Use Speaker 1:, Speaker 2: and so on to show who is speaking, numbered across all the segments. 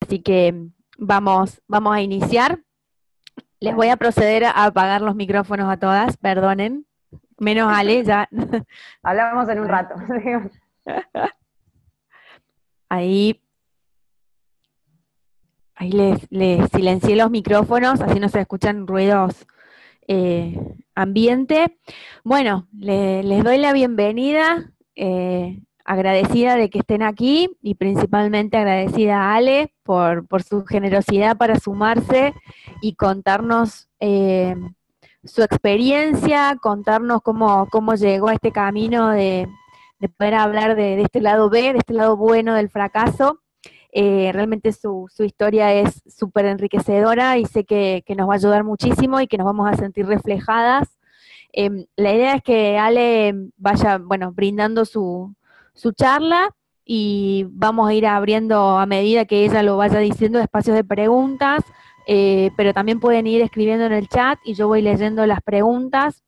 Speaker 1: Así que vamos a iniciar. Les voy a proceder a apagar los micrófonos a todas, perdonen. Menos Ale, ya.
Speaker 2: Hablamos en un rato.
Speaker 1: Ahí les silencié los micrófonos, así no se escuchan ruidos ambiente. Bueno, les doy la bienvenida, agradecida de que estén aquí y principalmente agradecida a Ale por su generosidad para sumarse y contarnos su experiencia, contarnos cómo llegó a este camino de poder hablar de este lado B, de este lado bueno del fracaso. Realmente su historia es súper enriquecedora y sé que nos va a ayudar muchísimo y que nos vamos a sentir reflejadas. La idea es que Ale vaya, bueno, brindando su charla y vamos a ir abriendo a medida que ella lo vaya diciendo espacios de preguntas, pero también pueden ir escribiendo en el chat y yo voy leyendo las preguntas.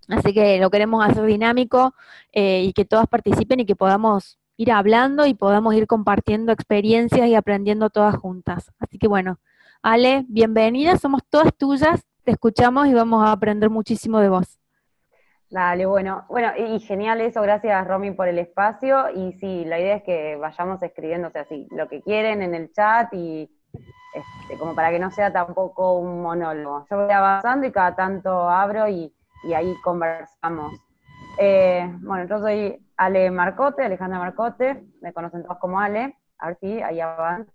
Speaker 1: Así que lo queremos hacer dinámico y que todas participen y que podamos ir hablando y podamos ir compartiendo experiencias y aprendiendo todas juntas. Así que bueno, Ale, bienvenida, somos todas tuyas, te escuchamos y vamos a aprender muchísimo de vos.
Speaker 2: Dale, bueno, y genial eso, gracias Romy por el espacio, y sí, la idea es que vayamos escribiendo, o sea, sí, lo que quieren en el chat y como para que no sea tampoco un monólogo. Yo voy avanzando y cada tanto abro y ahí conversamos. Bueno, yo soy Alejandra Marcote, me conocen todos como Ale, a ver si ahí avanza.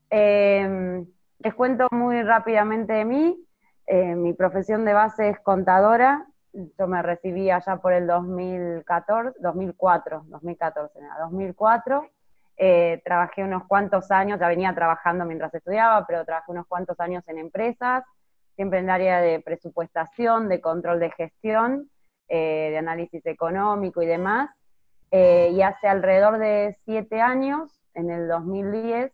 Speaker 2: Les cuento muy rápidamente de mí. Mi profesión de base es contadora. Yo me recibí allá por el 2004. Trabajé unos cuantos años, ya venía trabajando mientras estudiaba, pero trabajé unos cuantos años en empresas, siempre en el área de presupuestación, de control de gestión, de análisis económico y demás. Y hace alrededor de 7 años, en el 2010,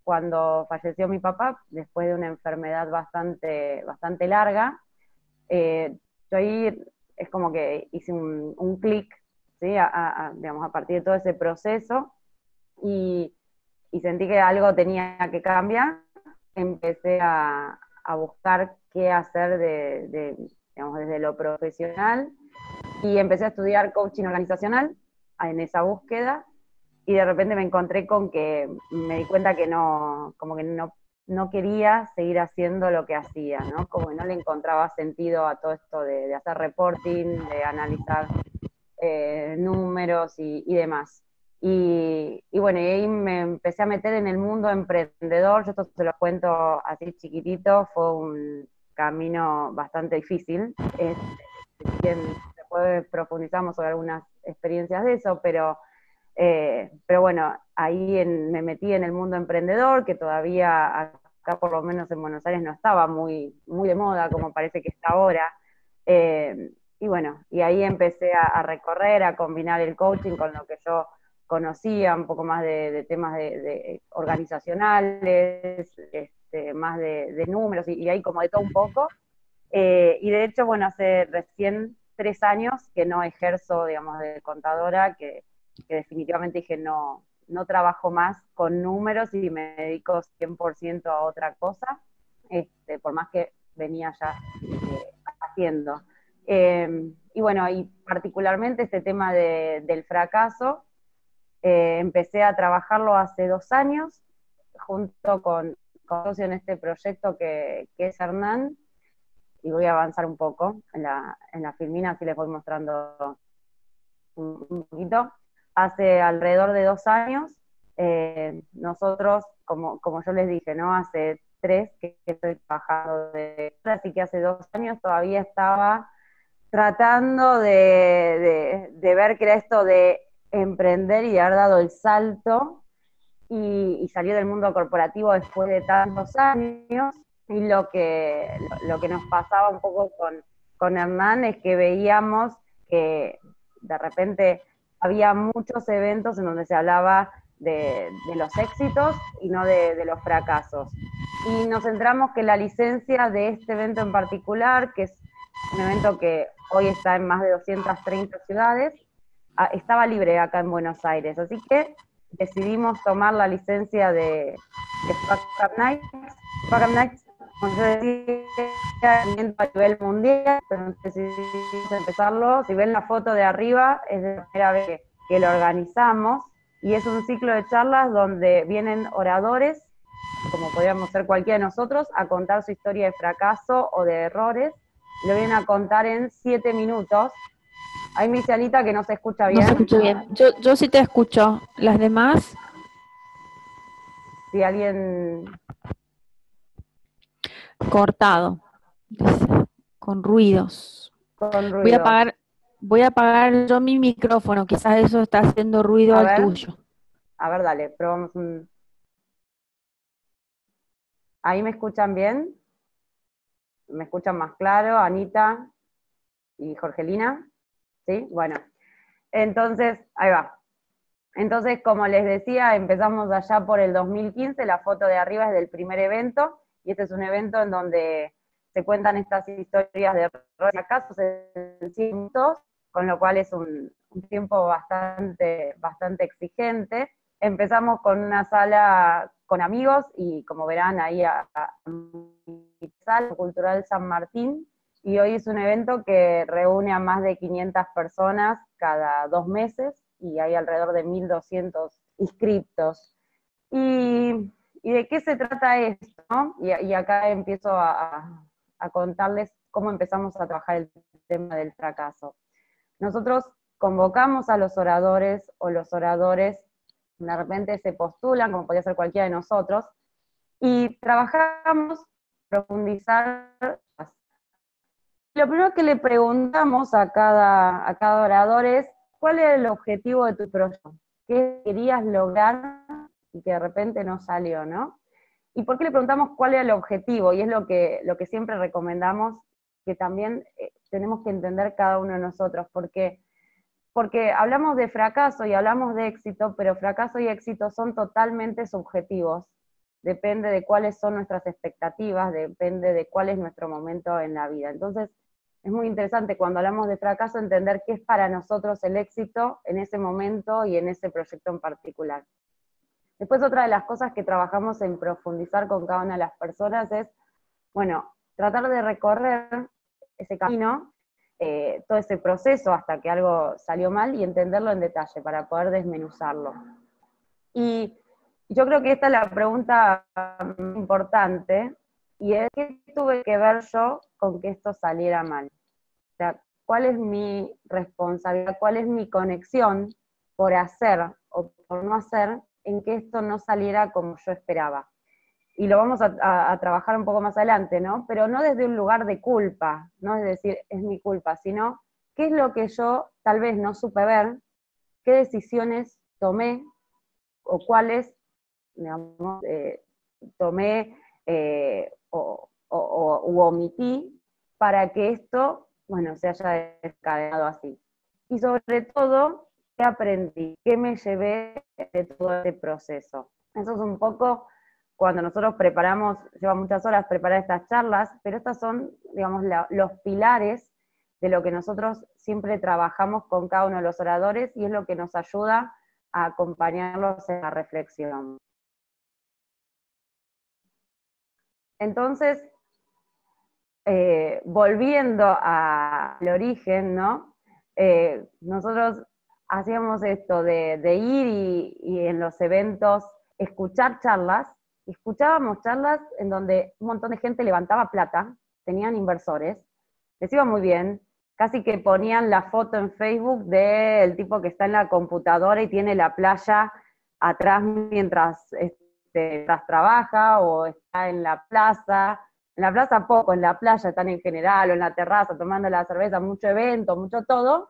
Speaker 2: cuando falleció mi papá, después de una enfermedad bastante larga, yo ahí es como que hice un clic, ¿sí? Digamos, a partir de todo ese proceso, y, y sentí que algo tenía que cambiar. Empecé a buscar qué hacer digamos, desde lo profesional, y empecé a estudiar coaching organizacional en esa búsqueda, y de repente me encontré con que me di cuenta que no, como que no quería seguir haciendo lo que hacía, ¿no? Como que no le encontraba sentido a todo esto de hacer reporting, de analizar números y demás. Y bueno, y ahí me empecé a meter en el mundo emprendedor. Yo esto se lo cuento así chiquitito, fue un camino bastante difícil. Si bien después profundizamos sobre algunas experiencias de eso, pero bueno, ahí me metí en el mundo emprendedor, que todavía acá por lo menos en Buenos Aires no estaba muy de moda como parece que está ahora. Y bueno, y ahí empecé a recorrer, a combinar el coaching con lo que yo conocía, un poco más de temas de organizacionales, más de números, y ahí como de todo un poco. Y de hecho, bueno, hace recién 3 años que no ejerzo, digamos, de contadora, que definitivamente dije no trabajo más con números y me dedico 100% a otra cosa, por más que venía ya haciendo. Y bueno, y particularmente este tema del fracaso, empecé a trabajarlo hace 2 años, junto con socio en este proyecto que es Hernán, y voy a avanzar un poco en la filmina, así les voy mostrando un poquito. Hace alrededor de 2 años, nosotros, como yo les dije, ¿no? Hace 3 que estoy trabajando así que hace 2 años todavía estaba tratando de ver qué era esto de emprender y de haber dado el salto y salir del mundo corporativo después de tantos años. Y lo que nos pasaba un poco con Hernán es que veíamos que de repente había muchos eventos en donde se hablaba de los éxitos y no de los fracasos. Y nos centramos que la licencia de este evento en particular, que es un evento que hoy está en más de 230 ciudades, estaba libre acá en Buenos Aires. Así que decidimos tomar la licencia de Fuck Up Nights. Fuck Up Nights, como yo decía, a nivel mundial, pero decidimos empezarlo. Si ven la foto de arriba, es la primera vez que lo organizamos, y es un ciclo de charlas donde vienen oradores, como podríamos ser cualquiera de nosotros, a contar su historia de fracaso o de errores. Lo vienen a contar en 7 minutos. Ahí me dice Anita que no se escucha
Speaker 1: No se
Speaker 2: bien.
Speaker 1: escucha bien. Yo sí te escucho. Las demás,
Speaker 2: Si alguien...
Speaker 1: cortado. Dice, con ruidos.
Speaker 2: con
Speaker 1: Voy a
Speaker 2: ruidos.
Speaker 1: apagar, voy a apagar yo mi micrófono. Quizás eso está haciendo ruido al tuyo.
Speaker 2: A ver, dale, probamos un... ¿Ahí me escuchan bien? ¿Me escuchan más claro, Anita y Jorgelina? ¿Sí? Bueno, entonces, ahí va. Entonces, como les decía, empezamos allá por el 2015, la foto de arriba es del primer evento, y este es un evento en donde se cuentan estas historias de fracasos en 100 minutos, con lo cual es un tiempo bastante exigente. Empezamos con una sala con amigos, y como verán ahí a Sala Cultural San Martín, y hoy es un evento que reúne a más de 500 personas cada 2 meses, y hay alrededor de 1.200 inscriptos. ¿Y de qué se trata esto? ¿No? Y acá empiezo a contarles cómo empezamos a trabajar el tema del fracaso. Nosotros convocamos a los oradores, o los oradores de repente se postulan, como podría ser cualquiera de nosotros, y trabajamos profundizar. Lo primero que le preguntamos a cada orador es: ¿cuál era el objetivo de tu proyecto? ¿Qué querías lograr y que de repente no salió, ¿no? ¿Y por qué le preguntamos cuál era el objetivo? Y es lo que siempre recomendamos, que también tenemos que entender cada uno de nosotros, porque hablamos de fracaso y hablamos de éxito, pero fracaso y éxito son totalmente subjetivos. Depende de cuáles son nuestras expectativas, depende de cuál es nuestro momento en la vida. Entonces, es muy interesante cuando hablamos de fracaso entender qué es para nosotros el éxito en ese momento y en ese proyecto en particular. Después, otra de las cosas que trabajamos en profundizar con cada una de las personas es, bueno, tratar de recorrer ese camino, todo ese proceso hasta que algo salió mal, y entenderlo en detalle para poder desmenuzarlo. Y yo creo que esta es la pregunta importante, y es: ¿qué tuve que ver yo con que esto saliera mal? O sea, ¿cuál es mi responsabilidad, cuál es mi conexión por hacer o por no hacer en que esto no saliera como yo esperaba? Y lo vamos a trabajar un poco más adelante, ¿no? Pero no desde un lugar de culpa, no es decir, es mi culpa, sino qué es lo que yo tal vez no supe ver, qué decisiones tomé, o cuáles, digamos, tomé u omití para que esto, bueno, se haya descadenado así. Y sobre todo, ¿qué aprendí? ¿Qué me llevé de todo este proceso? Eso es un poco cuando nosotros preparamos, lleva muchas horas preparar estas charlas, pero estas son, digamos, los pilares de lo que nosotros siempre trabajamos con cada uno de los oradores, y es lo que nos ayuda a acompañarlos en la reflexión. Entonces, volviendo al origen, ¿no? Nosotros hacíamos esto de ir y en los eventos escuchar charlas. Escuchábamos charlas en donde un montón de gente levantaba plata, tenían inversores, les iba muy bien, casi que ponían la foto en Facebook del tipo que está en la computadora y tiene la playa atrás mientras trabaja, o está en la plaza poco, en la playa están en general, o en la terraza tomando la cerveza, mucho evento, mucho todo,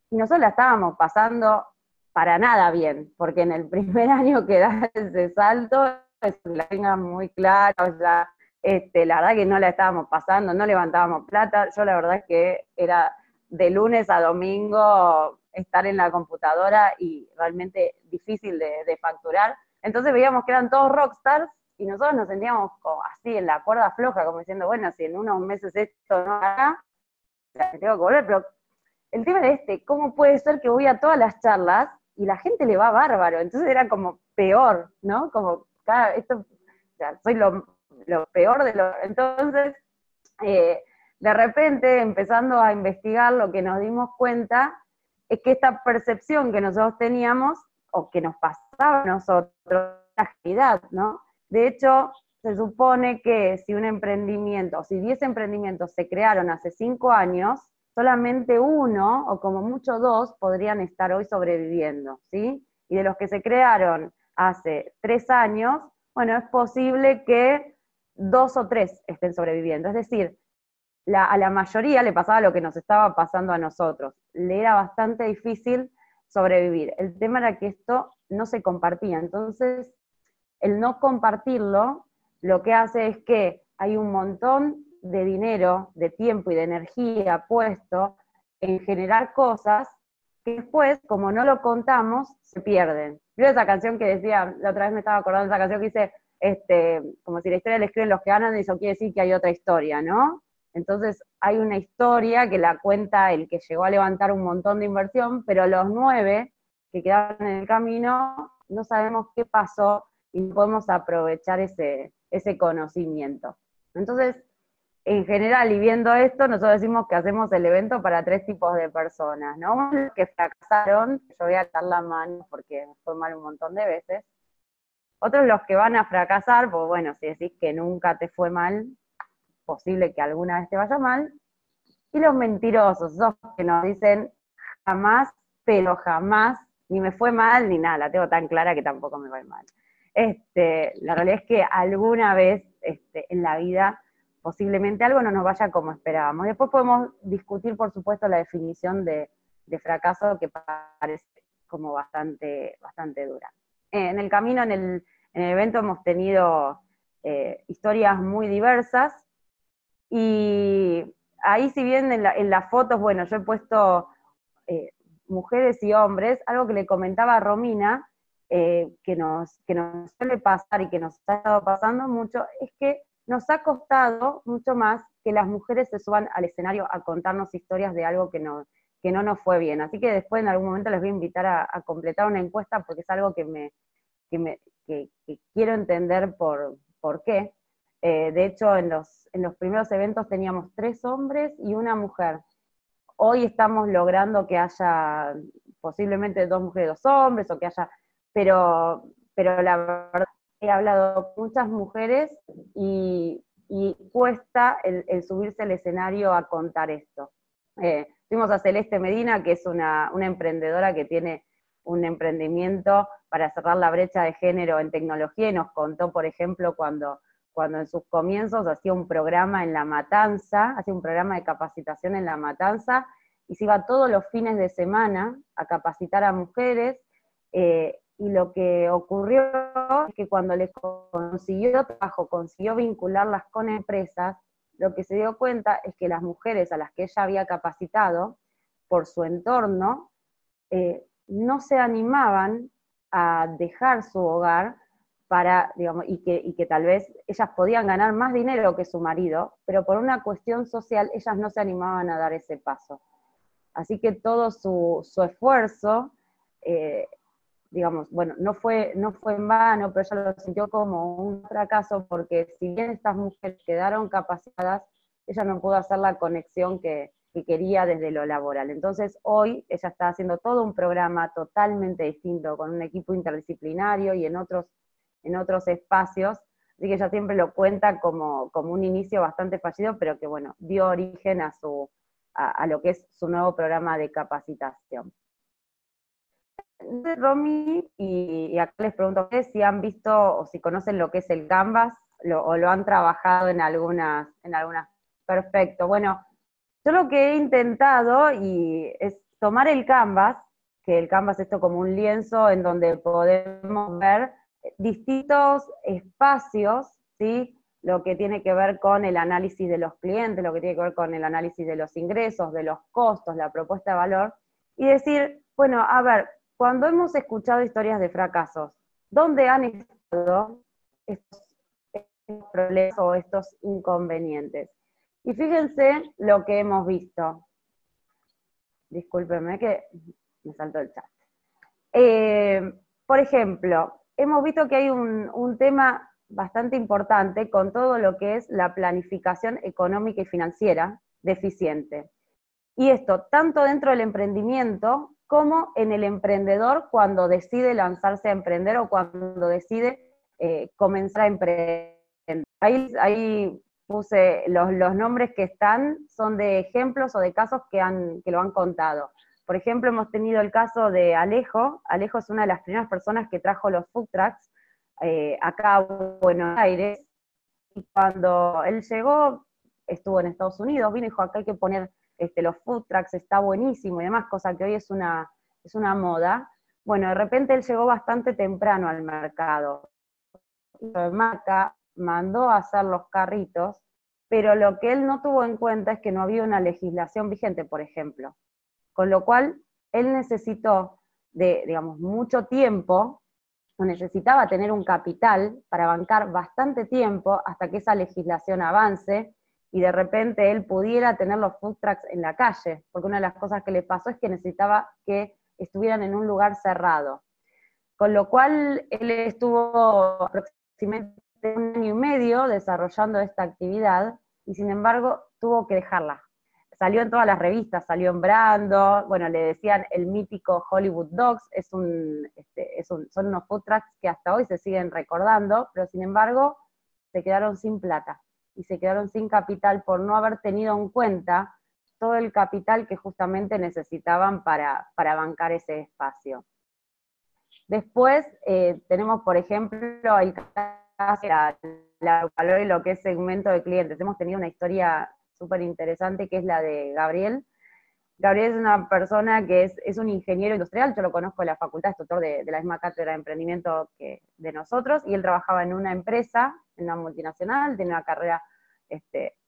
Speaker 2: y nosotros la estábamos pasando para nada bien, porque en el primer año que da ese salto, la tengan muy claro, ya, la verdad que no la estábamos pasando, no levantábamos plata. Yo la verdad es que era de lunes a domingo estar en la computadora, y realmente difícil de facturar. Entonces veíamos que eran todos rockstars, y nosotros nos sentíamos como así en la cuerda floja, como diciendo, bueno, si en unos meses esto no haga, tengo que volver. Pero el tema es ¿cómo puede ser que voy a todas las charlas y la gente le va bárbaro, entonces era como peor, ¿no? Como, esto, o sea, soy lo peor de lo... Entonces, de repente, empezando a investigar, lo que nos dimos cuenta es que esta percepción que nosotros teníamos, o que nos pasaba a nosotros, la realidad, ¿no? De hecho, se supone que si un emprendimiento, o si 10 emprendimientos se crearon hace 5 años, solamente uno, o como mucho dos, podrían estar hoy sobreviviendo, ¿sí? Y de los que se crearon hace 3 años, bueno, es posible que 2 o 3 estén sobreviviendo. Es decir, a la mayoría le pasaba lo que nos estaba pasando a nosotros. Le era bastante difícil sobrevivir. El tema era que esto no se compartía. Entonces, el no compartirlo, lo que hace es que hay un montón de dinero, de tiempo y de energía puesto en generar cosas que después, como no lo contamos, se pierden. Yo esa canción que decía, la otra vez me estaba acordando de esa canción que dice, como si la historia la escriben los que ganan, eso quiere decir que hay otra historia, ¿no? Entonces hay una historia que la cuenta el que llegó a levantar un montón de inversión, pero los 9 que quedaron en el camino no sabemos qué pasó y no podemos aprovechar ese conocimiento. Entonces, en general, y viendo esto, nosotros decimos que hacemos el evento para 3 tipos de personas, ¿no? Los que fracasaron, yo voy a dar la mano porque me fue mal un montón de veces. Otros los que van a fracasar, pues bueno, si decís que nunca te fue mal, posible que alguna vez te vaya mal. Y los mentirosos, esos que nos dicen jamás, pero jamás, ni me fue mal, ni nada, la tengo tan clara que tampoco me va mal. La realidad es que alguna vez en la vida posiblemente algo no nos vaya como esperábamos. Después podemos discutir, por supuesto, la definición de fracaso, que parece como bastante dura. En el camino, en el evento, hemos tenido historias muy diversas, y ahí, si bien en las fotos, bueno, yo he puesto mujeres y hombres, algo que le comentaba a Romina, que nos suele pasar y que nos ha estado pasando mucho, es que nos ha costado mucho más que las mujeres se suban al escenario a contarnos historias de algo que no nos fue bien. Así que después en algún momento les voy a invitar a completar una encuesta, porque es algo que quiero entender por qué. De hecho, en los primeros eventos teníamos 3 hombres y una mujer. Hoy estamos logrando que haya posiblemente 2 mujeres y 2 hombres, o que haya, pero la verdad, he hablado con muchas mujeres y cuesta el subirse al escenario a contar esto. Tuvimos a Celeste Medina, que es una emprendedora que tiene un emprendimiento para cerrar la brecha de género en tecnología, y nos contó, por ejemplo, cuando en sus comienzos hacía un programa en La Matanza, hacía un programa de capacitación en La Matanza, y se iba todos los fines de semana a capacitar a mujeres, y lo que ocurrió es que cuando les consiguió trabajo, consiguió vincularlas con empresas, lo que se dio cuenta es que las mujeres a las que ella había capacitado, por su entorno, no se animaban a dejar su hogar para, digamos, y que tal vez ellas podían ganar más dinero que su marido, pero por una cuestión social ellas no se animaban a dar ese paso. Así que todo su esfuerzo, digamos, bueno, no fue en vano, pero ella lo sintió como un fracaso, porque si bien estas mujeres quedaron capacitadas, ella no pudo hacer la conexión que quería desde lo laboral. Entonces hoy ella está haciendo todo un programa totalmente distinto, con un equipo interdisciplinario y en otros espacios, así que ella siempre lo cuenta como un inicio bastante fallido, pero que bueno, dio origen a lo que es su nuevo programa de capacitación. Romy, y acá les pregunto a ustedes si han visto o si conocen lo que es el Canvas, o lo han trabajado en algunas. Perfecto. Bueno, yo lo que he intentado es tomar el Canvas, que el Canvas es esto como un lienzo en donde podemos ver distintos espacios, ¿sí? Lo que tiene que ver con el análisis de los clientes, lo que tiene que ver con el análisis de los ingresos, de los costos, la propuesta de valor, y decir, bueno, a ver, cuando hemos escuchado historias de fracasos, ¿dónde han estado estos problemas o estos inconvenientes? Y fíjense lo que hemos visto. Discúlpenme que me saltó el chat. Eh, por ejemplo, hemos visto que hay un tema bastante importante con todo lo que es la planificación económica y financiera deficiente. Y esto tanto dentro del emprendimiento como en el emprendedor cuando decide lanzarse a emprender o cuando decide comenzar a emprender. Ahí puse los nombres que están, son de ejemplos o de casos que lo han contado. Por ejemplo, hemos tenido el caso de Alejo. Alejo es una de las primeras personas que trajo los food trucks acá a Buenos Aires. Y cuando él llegó, estuvo en Estados Unidos, vino y dijo, acá hay que poner los food trucks, está buenísimo y demás, cosa que hoy es una moda. Bueno, de repente él llegó bastante temprano al mercado. De marca, mandó a hacer los carritos, pero lo que él no tuvo en cuenta es que no había una legislación vigente, por ejemplo. Con lo cual, él necesitó de, digamos, mucho tiempo, o necesitaba tener un capital para bancar bastante tiempo hasta que esa legislación avance y de repente él pudiera tener los food trucks en la calle, porque una de las cosas que le pasó es que necesitaba que estuvieran en un lugar cerrado. Con lo cual, él estuvo aproximadamente 1 año y medio desarrollando esta actividad y sin embargo tuvo que dejarla. Salió en todas las revistas, salió en Brando, bueno, le decían el mítico Hollywood Dogs, son unos food trucks que hasta hoy se siguen recordando, pero sin embargo se quedaron sin plata y se quedaron sin capital por no haber tenido en cuenta todo el capital que justamente necesitaban para bancar ese espacio. Después tenemos, por ejemplo, el caso de la valor y lo que es segmento de clientes. Hemos tenido una historia súper interesante que es la de Gabriel. Gabriel es una persona que es un ingeniero industrial, yo lo conozco de la facultad, es tutor de la misma cátedra de emprendimiento que de nosotros, y él trabajaba en una empresa, en una multinacional, tiene una carrera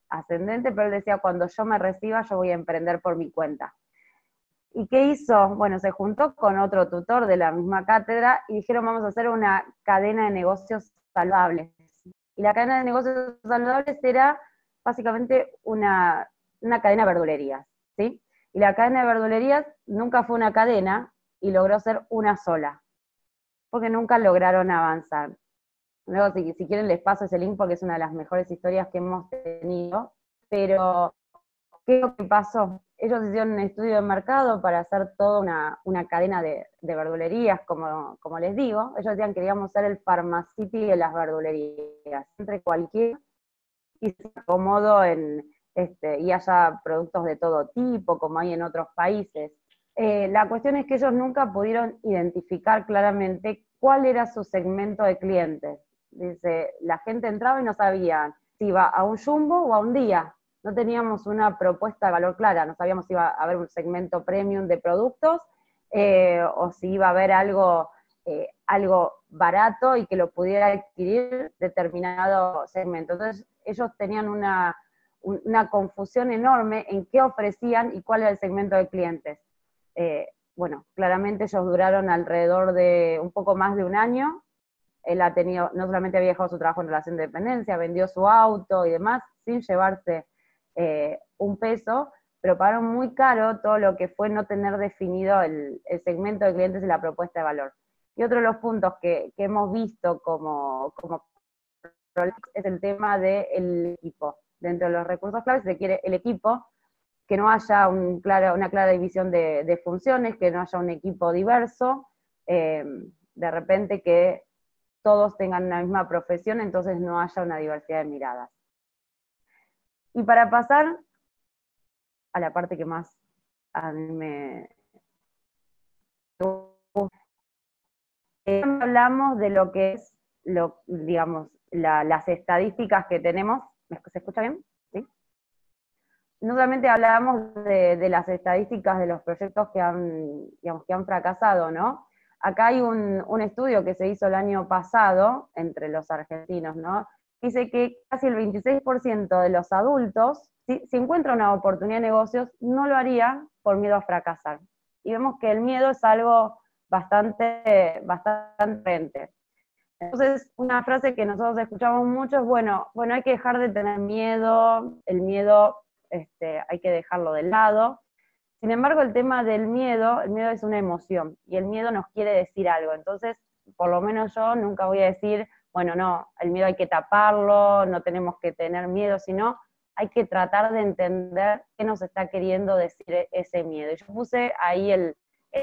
Speaker 2: ascendente, pero él decía, cuando yo me reciba, yo voy a emprender por mi cuenta. ¿Y qué hizo? Bueno, se juntó con otro tutor de la misma cátedra y dijeron, vamos a hacer una cadena de negocios saludables. Y la cadena de negocios saludables era básicamente una cadena de verdulerías, ¿sí? Y la cadena de verdulerías nunca fue una cadena y logró ser una sola, porque nunca lograron avanzar. Luego, si quieren, les paso ese link porque es una de las mejores historias que hemos tenido, pero ¿qué es lo que pasó? Ellos hicieron un estudio de mercado para hacer toda una cadena de verdulerías, como les digo. Ellos decían que queríamos ser el Pharmacity de las verdulerías, entre cualquier y se acomodo y haya productos de todo tipo, como hay en otros países. La cuestión es que ellos nunca pudieron identificar claramente cuál era su segmento de clientes. Dice, la gente entraba y no sabía si iba a un jumbo o a un día. No teníamos una propuesta de valor clara, no sabíamos si iba a haber un segmento premium de productos o si iba a haber algo barato y que lo pudiera adquirir determinado segmento. Entonces ellos tenían una confusión enorme en qué ofrecían y cuál era el segmento de clientes. Bueno, claramente ellos duraron alrededor de un poco más de un año. Él ha tenido, no solamente había dejado su trabajo en relación de dependencia, vendió su auto y demás, sin llevarse un peso, pero pagaron muy caro todo lo que fue no tener definido el segmento de clientes y la propuesta de valor. Y otro de los puntos que hemos visto como es el tema del equipo. Dentro de los recursos claves se quiere el equipo, que no haya una clara división de funciones, que no haya un equipo diverso, de repente que todos tengan una misma profesión, entonces no haya una diversidad de miradas. Y para pasar a la parte que más a mí me gusta, hablamos de lo que es, digamos, las estadísticas que tenemos. ¿Se escucha bien? ¿Sí? No solamente hablábamos de las estadísticas de los proyectos que han fracasado, ¿no? Acá hay un estudio que se hizo el año pasado entre los argentinos, ¿no? Dice que casi el 26% de los adultos, si encuentra una oportunidad de negocios, no lo haría por miedo a fracasar. Y vemos que el miedo es algo bastante frente. Entonces, una frase que nosotros escuchamos mucho es, bueno, hay que dejar de tener miedo, el miedo hay que dejarlo de lado. Sin embargo, el tema del miedo, el miedo es una emoción, y el miedo nos quiere decir algo. Entonces, por lo menos yo nunca voy a decir, bueno, no, el miedo hay que taparlo, no tenemos que tener miedo, sino hay que tratar de entender qué nos está queriendo decir ese miedo. Y yo puse ahí el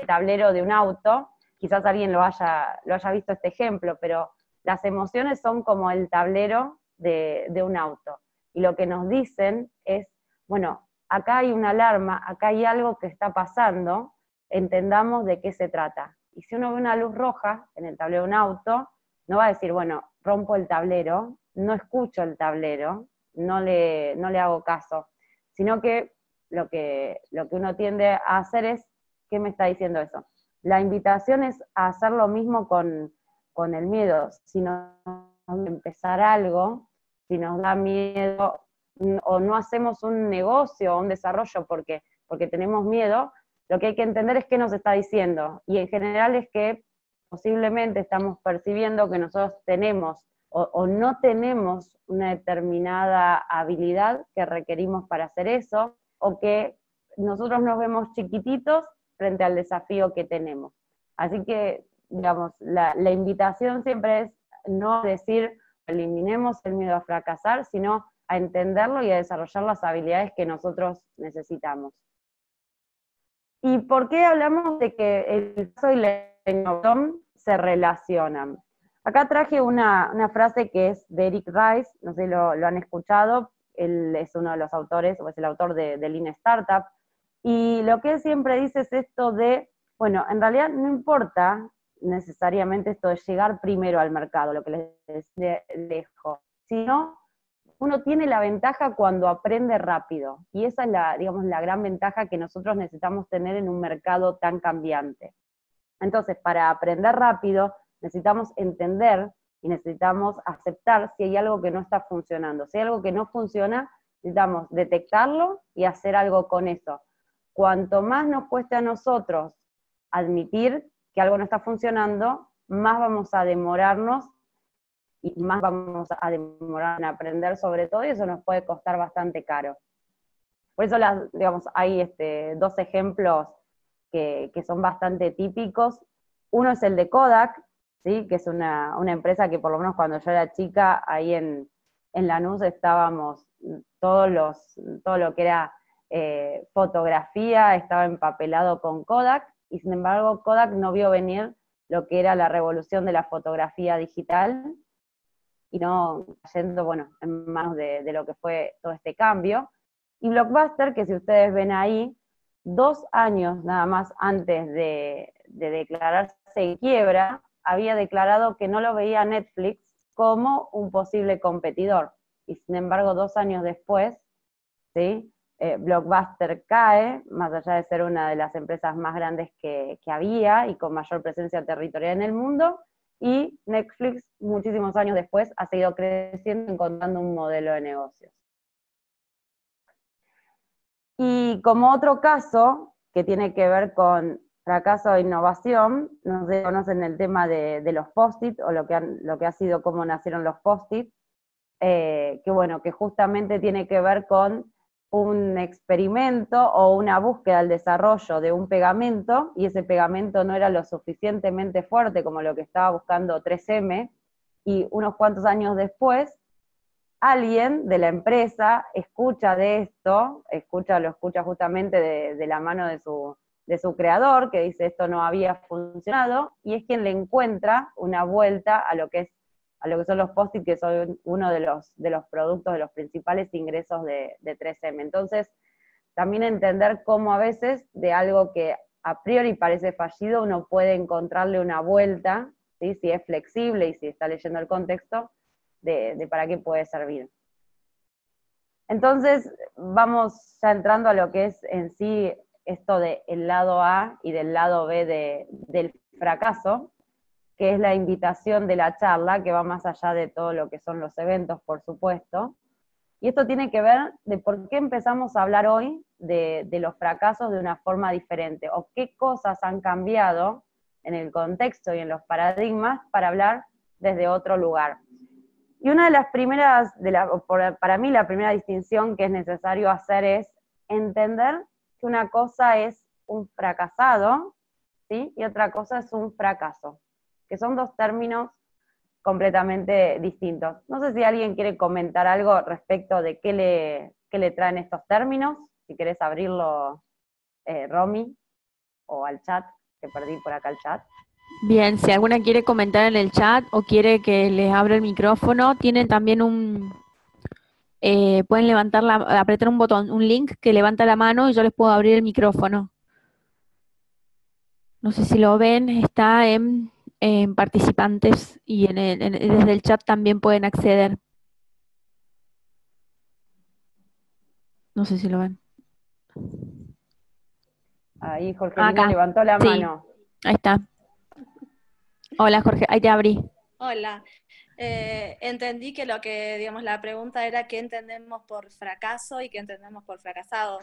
Speaker 2: tablero de un auto, quizás alguien lo haya visto este ejemplo, pero las emociones son como el tablero de un auto. Y lo que nos dicen es, bueno, acá hay una alarma, acá hay algo que está pasando, entendamos de qué se trata. Y si uno ve una luz roja en el tablero de un auto, no va a decir, bueno, rompo el tablero, no escucho el tablero, no le hago caso, sino que lo que uno tiende a hacer es, ¿qué me está diciendo eso? La invitación es a hacer lo mismo con el miedo. Si nos empezar algo, si nos da miedo o no hacemos un negocio o un desarrollo porque tenemos miedo, lo que hay que entender es qué nos está diciendo. Y en general es que posiblemente estamos percibiendo que nosotros tenemos o no tenemos una determinada habilidad que requerimos para hacer eso, o que nosotros nos vemos chiquititos frente al desafío que tenemos. Así que, digamos, la invitación siempre es no decir eliminemos el miedo a fracasar, sino a entenderlo y a desarrollar las habilidades que nosotros necesitamos. ¿Y por qué hablamos de que el caso y la innovación se relacionan? Acá traje una frase que es de Eric Rice, no sé si lo han escuchado, él es uno de los autores, o es el autor de Lean Startup, y lo que él siempre dice es esto de, bueno, en realidad no importa necesariamente esto de llegar primero al mercado, lo que les dejo, sino uno tiene la ventaja cuando aprende rápido, y esa es digamos, la gran ventaja que nosotros necesitamos tener en un mercado tan cambiante. Entonces, para aprender rápido, necesitamos entender y necesitamos aceptar si hay algo que no está funcionando. Si hay algo que no funciona, necesitamos detectarlo y hacer algo con eso. Cuanto más nos cueste a nosotros admitir que algo no está funcionando, más vamos a demorarnos y más vamos a demorar en aprender sobre todo, y eso nos puede costar bastante caro. Por eso digamos, hay dos ejemplos que son bastante típicos. Uno es el de Kodak, ¿sí? Que es una empresa que por lo menos cuando yo era chica, ahí en Lanús estábamos, todo lo que era fotografía estaba empapelado con Kodak, y sin embargo Kodak no vio venir lo que era la revolución de la fotografía digital, y no cayendo, bueno, en manos de lo que fue todo este cambio. Y Blockbuster, que si ustedes ven ahí, 2 años nada más antes de declararse en quiebra, había declarado que no lo veía Netflix como un posible competidor. Y sin embargo, 2 años después, ¿sí? Blockbuster cae, más allá de ser una de las empresas más grandes que había y con mayor presencia territorial en el mundo, y Netflix, muchísimos años después, ha seguido creciendo, encontrando un modelo de negocios. Y como otro caso, que tiene que ver con fracaso e innovación, no sé si conocen el tema de los post-it, o lo que ha sido cómo nacieron los post-it, que bueno, que justamente tiene que ver con un experimento o una búsqueda del desarrollo de un pegamento, y ese pegamento no era lo suficientemente fuerte como lo que estaba buscando 3M, y unos cuantos años después, alguien de la empresa escucha de esto, lo escucha justamente de la mano de su creador, que dice esto no había funcionado, y es quien le encuentra una vuelta a lo que son los post-it, que son uno de los productos, de los principales ingresos de 3M. Entonces, también entender cómo a veces de algo que a priori parece fallido, uno puede encontrarle una vuelta, ¿sí? Si es flexible y si está leyendo el contexto, de para qué puede servir. Entonces, vamos ya entrando a lo que es en sí esto del lado A y del lado B del fracaso, que es la invitación de la charla, que va más allá de todo lo que son los eventos, por supuesto. Y esto tiene que ver de por qué empezamos a hablar hoy de los fracasos de una forma diferente, o qué cosas han cambiado en el contexto y en los paradigmas para hablar desde otro lugar. Y una de las primeras, para mí la primera distinción que es necesario hacer es entender que una cosa es un fracasado, ¿sí? Y otra cosa es un fracaso, que son dos términos completamente distintos. No sé si alguien quiere comentar algo respecto de qué le traen estos términos, si querés abrirlo, Romy, o al chat, que perdí por acá el chat.
Speaker 1: Bien, si alguna quiere comentar en el chat o quiere que les abra el micrófono, tienen también pueden apretar un botón, un link que levanta la mano y yo les puedo abrir el micrófono. No sé si lo ven, está en participantes y desde el chat también pueden acceder. No sé si lo ven.
Speaker 2: Ahí Jorgelina
Speaker 1: Acá,
Speaker 2: levantó la
Speaker 1: sí,
Speaker 2: mano.
Speaker 1: ahí está. Hola Jorge, ahí te abrí.
Speaker 3: Hola. Entendí que lo que, digamos, la pregunta era qué entendemos por fracaso y qué entendemos por fracasado.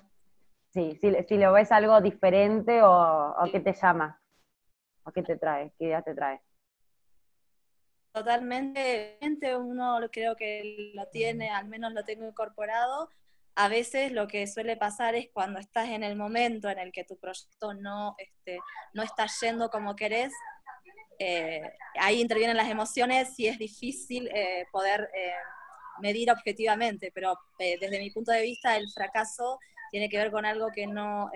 Speaker 2: Sí, si lo ves algo diferente o qué te llama, o qué te trae, qué idea te trae.
Speaker 3: Totalmente, uno creo que lo tiene, al menos lo tengo incorporado. A veces lo que suele pasar es cuando estás en el momento en el que tu proyecto no está yendo como querés, ahí intervienen las emociones y es difícil poder medir objetivamente, pero desde mi punto de vista el fracaso tiene que ver con algo que no,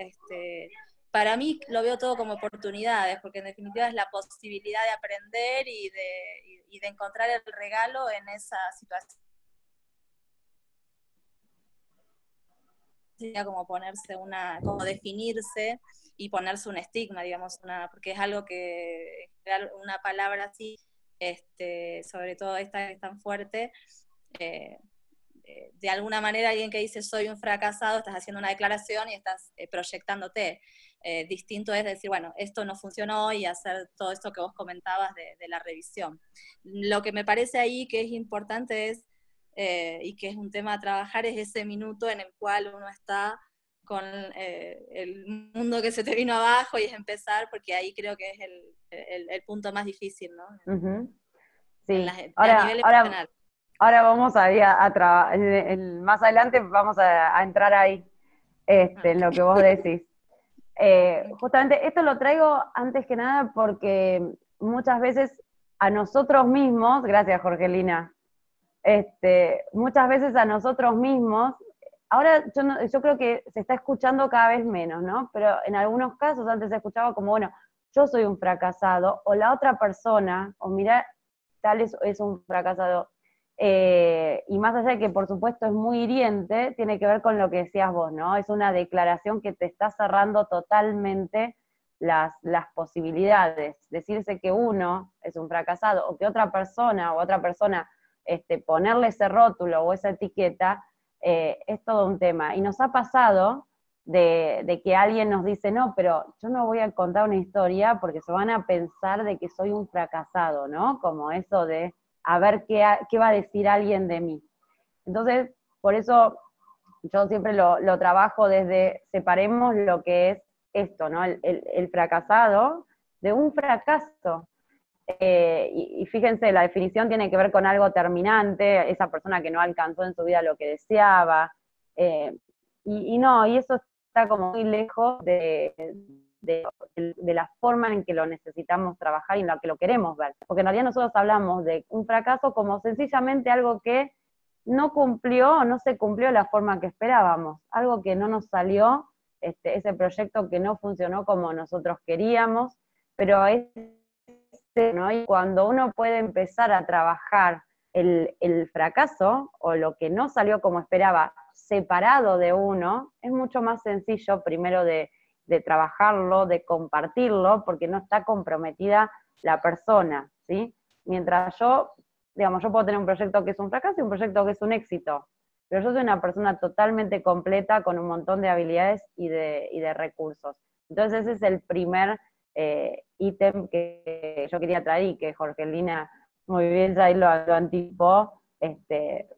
Speaker 3: para mí lo veo todo como oportunidades, porque en definitiva es la posibilidad de aprender y de encontrar el regalo en esa situación. Sería como ponerse como definirse y ponerse un estigma, digamos, porque es algo que, una palabra así, sobre todo esta que es tan fuerte, de alguna manera alguien que dice soy un fracasado, estás haciendo una declaración y estás proyectándote. Distinto es decir, bueno, esto no funcionó y hacer todo esto que vos comentabas de la revisión. Lo que me parece ahí que es importante es, y que es un tema a trabajar, es ese minuto en el cual uno está con el mundo que se te vino abajo y es empezar, porque ahí creo que es el punto más difícil, ¿no?
Speaker 2: Uh-huh. Sí,
Speaker 3: a nivel emocional.
Speaker 2: Ahora vamos a trabajar, más adelante vamos a entrar ahí, en lo que vos decís. Justamente esto lo traigo antes que nada porque muchas veces a nosotros mismos, gracias Jorgelina, muchas veces a nosotros mismos, ahora yo creo que se está escuchando cada vez menos, ¿no? Pero en algunos casos antes se escuchaba como, bueno, yo soy un fracasado, o la otra persona, o mira, tal es un fracasado. Y más allá de que por supuesto es muy hiriente, tiene que ver con lo que decías vos, ¿no? Es una declaración que te está cerrando totalmente las posibilidades. Decirse que uno es un fracasado, o que otra persona ponerle ese rótulo o esa etiqueta, es todo un tema. Y nos ha pasado de que alguien nos dice, no, pero yo no voy a contar una historia porque se van a pensar de que soy un fracasado, ¿no? Como eso de a ver qué va a decir alguien de mí. Entonces, por eso yo siempre lo trabajo desde, separemos lo que es esto, ¿no? El fracasado de un fracaso. Y fíjense, la definición tiene que ver con algo terminante, esa persona que no alcanzó en su vida lo que deseaba, y eso está como muy lejos de la forma en que lo necesitamos trabajar y en la que lo queremos ver. Porque en realidad nosotros hablamos de un fracaso como sencillamente algo que no cumplió o no se cumplió de la forma que esperábamos, algo que no nos salió, ese proyecto que no funcionó como nosotros queríamos, pero es ¿no? Y cuando uno puede empezar a trabajar el fracaso o lo que no salió como esperaba separado de uno, es mucho más sencillo primero de trabajarlo, de compartirlo, porque no está comprometida la persona, ¿sí? Mientras yo puedo tener un proyecto que es un fracaso y un proyecto que es un éxito, pero yo soy una persona totalmente completa con un montón de habilidades y de recursos. Entonces ese es el primer ítem que yo quería traer y que Jorgelina muy bien ya ahí lo anticipó.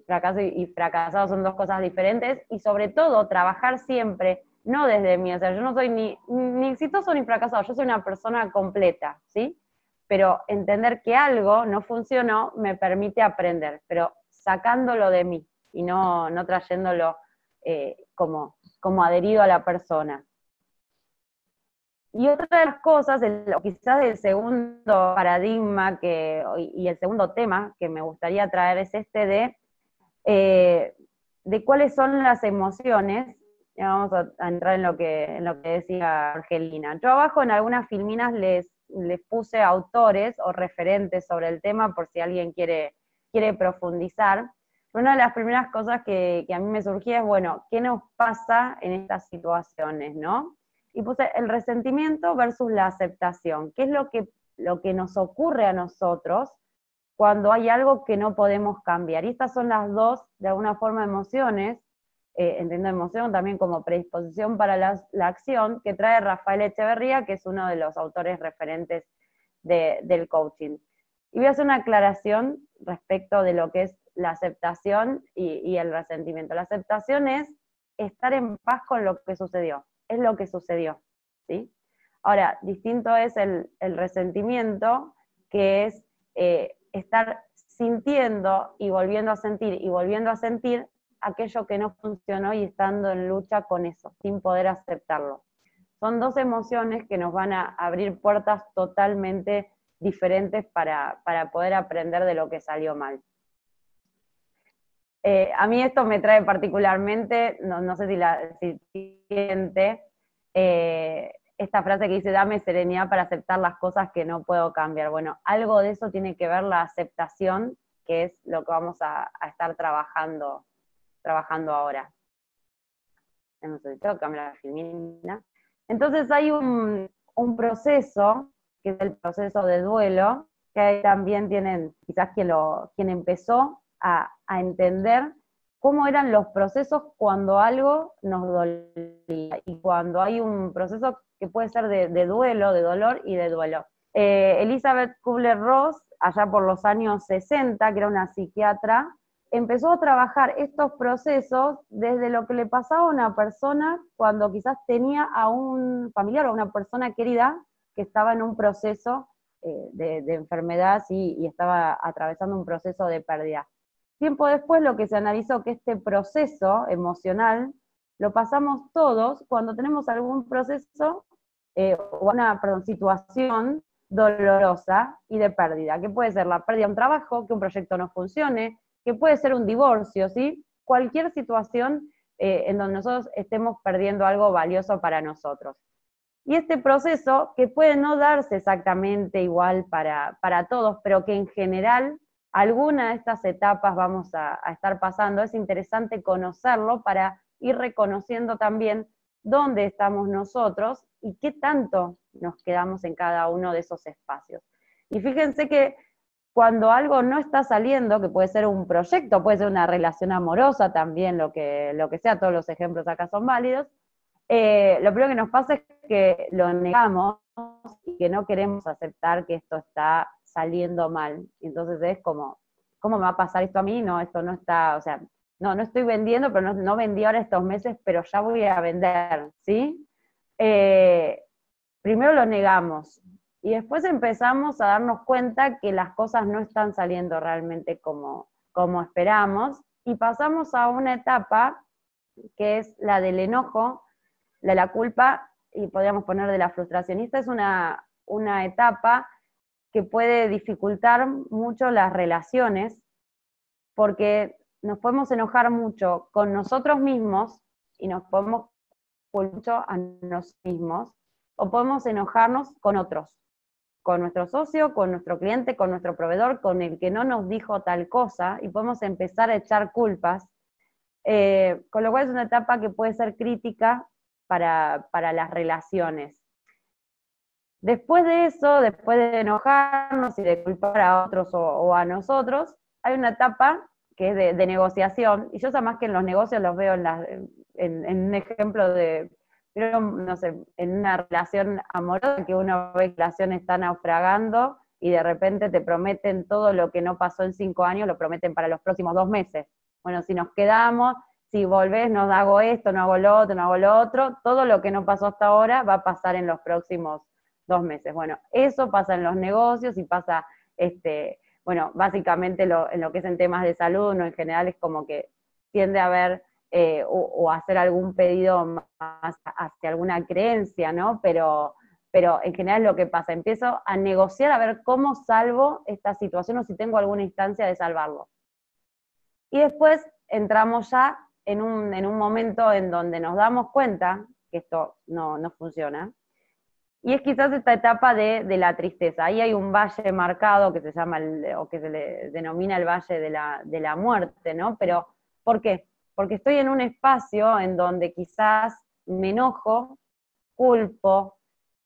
Speaker 2: Fracaso y fracasado son dos cosas diferentes, y sobre todo trabajar siempre, no desde mí, o sea, yo no soy ni exitoso ni fracasado, yo soy una persona completa, ¿sí? Pero entender que algo no funcionó me permite aprender, pero sacándolo de mí y no trayéndolo como adherido a la persona. Y otra de las cosas, o quizás el segundo paradigma y el segundo tema que me gustaría traer es este de cuáles son las emociones. Ya vamos a entrar en lo que decía Argelina. Yo abajo en algunas filminas les puse autores o referentes sobre el tema por si alguien quiere profundizar. Una de las primeras cosas que a mí me surgía es, bueno, ¿qué nos pasa en estas situaciones, no? Y puse el resentimiento versus la aceptación. ¿Qué es lo que nos ocurre a nosotros cuando hay algo que no podemos cambiar? Y estas son las dos, de alguna forma, emociones, entiendo emoción también como predisposición para la acción, que trae Rafael Echeverría, que es uno de los autores referentes del coaching. Y voy a hacer una aclaración respecto de lo que es la aceptación y el resentimiento. La aceptación es estar en paz con lo que sucedió, es lo que sucedió, ¿sí? Ahora, distinto es el resentimiento, que es estar sintiendo y volviendo a sentir aquello que no funcionó y estando en lucha con eso, sin poder aceptarlo. Son dos emociones que nos van a abrir puertas totalmente diferentes para poder aprender de lo que salió mal. A mí esto me trae particularmente, no sé si siguiente, esta frase que dice, dame serenidad para aceptar las cosas que no puedo cambiar. Bueno, algo de eso tiene que ver la aceptación, que es lo que vamos a estar trabajando ahora. Tengo que cambiar la filmina. Entonces hay un proceso, que es el proceso de duelo, que ahí también tienen quizás quien empezó a entender cómo eran los procesos cuando algo nos dolía, y cuando hay un proceso que puede ser de duelo, de dolor y de duelo. Elizabeth Kubler-Ross, allá por los años 60, que era una psiquiatra, empezó a trabajar estos procesos desde lo que le pasaba a una persona cuando quizás tenía a un familiar o a una persona querida que estaba en un proceso de enfermedad, sí, y estaba atravesando un proceso de pérdida. Tiempo después lo que se analizó que este proceso emocional lo pasamos todos cuando tenemos algún proceso o una situación dolorosa y de pérdida, que puede ser la pérdida de un trabajo, que un proyecto no funcione, que puede ser un divorcio, ¿sí? Cualquier situación en donde nosotros estemos perdiendo algo valioso para nosotros. Y este proceso, que puede no darse exactamente igual para todos, pero que en general alguna de estas etapas vamos a estar pasando, es interesante conocerlo para ir reconociendo también dónde estamos nosotros y qué tanto nos quedamos en cada uno de esos espacios. Y fíjense que cuando algo no está saliendo, que puede ser un proyecto, puede ser una relación amorosa también, lo que sea, todos los ejemplos acá son válidos, lo primero que nos pasa es que lo negamos y que no queremos aceptar que esto está saliendo mal. Y entonces es como, ¿cómo me va a pasar esto a mí? No, esto no está, o sea, no estoy vendiendo, pero no vendí ahora estos meses, pero ya voy a vender, ¿sí? Primero lo negamos, y después empezamos a darnos cuenta que las cosas no están saliendo realmente como esperamos, y pasamos a una etapa que es la del enojo, de la culpa, y podríamos poner de la frustración. Y esta es una etapa que puede dificultar mucho las relaciones, porque nos podemos enojar mucho con nosotros mismos, y nos podemos culpar mucho a nosotros mismos, o podemos enojarnos con otros, con nuestro socio, con nuestro cliente, con nuestro proveedor, con el que no nos dijo tal cosa, y podemos empezar a echar culpas, con lo cual es una etapa que puede ser crítica para las relaciones. Después de eso, después de enojarnos y de culpar a otros o a nosotros, hay una etapa que es de negociación, y yo más que en los negocios los veo en un ejemplo de, no sé, en una relación amorosa, que uno ve que la relación está naufragando y de repente te prometen todo lo que no pasó en 5 años, lo prometen para los próximos 2 meses. Bueno, si nos quedamos, si volvés, no hago esto, no hago lo otro, no hago lo otro, todo lo que no pasó hasta ahora va a pasar en los próximos 2 meses. Bueno, eso pasa en los negocios y pasa, bueno, básicamente en lo que es en temas de salud, no en general es como que tiende a haber o hacer algún pedido más hacia alguna creencia, ¿no? Pero pero en general es lo que pasa, empiezo a negociar a ver cómo salvo esta situación o si tengo alguna instancia de salvarlo. Y después entramos ya en un momento en donde nos damos cuenta que esto no funciona, y es quizás esta etapa de la tristeza. Ahí hay un valle marcado que se llama, o que se le denomina el valle de la muerte, ¿no? Pero, ¿por qué? Porque estoy en un espacio en donde quizás me enojo, culpo,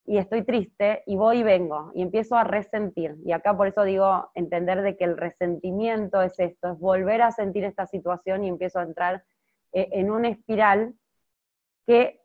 Speaker 2: y estoy triste, y voy y vengo, y empiezo a resentir. Y acá por eso digo, entender de que el resentimiento es esto, es volver a sentir esta situación y empiezo a entrar en una espiral que,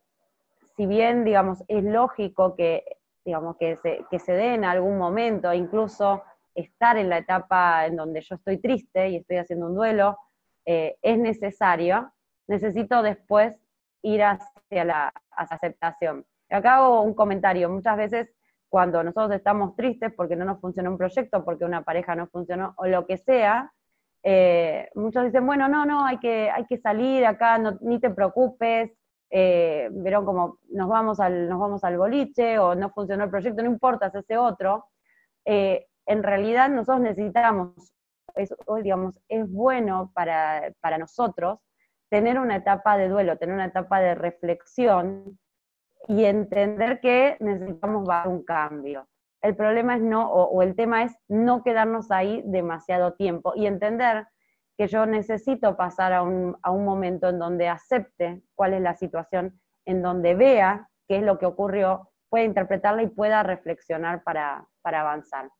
Speaker 2: si bien, digamos, es lógico que, digamos, que se dé en algún momento, incluso estar en la etapa en donde yo estoy triste y estoy haciendo un duelo, es necesario, necesito después ir hacia la aceptación. Acá hago un comentario, muchas veces cuando nosotros estamos tristes porque no nos funcionó un proyecto, porque una pareja no funcionó, o lo que sea, muchos dicen, bueno, no, hay que salir acá, ni te preocupes, vieron como nos vamos al boliche, o no funcionó el proyecto, no importa, es ese otro. En realidad nosotros necesitamos, digamos, es bueno para nosotros tener una etapa de duelo, tener una etapa de reflexión, y entender que necesitamos dar un cambio. El problema es o el tema es no quedarnos ahí demasiado tiempo, y entender que yo necesito pasar a un momento en donde acepte cuál es la situación, en donde vea qué es lo que ocurrió, pueda interpretarla y pueda reflexionar para avanzar.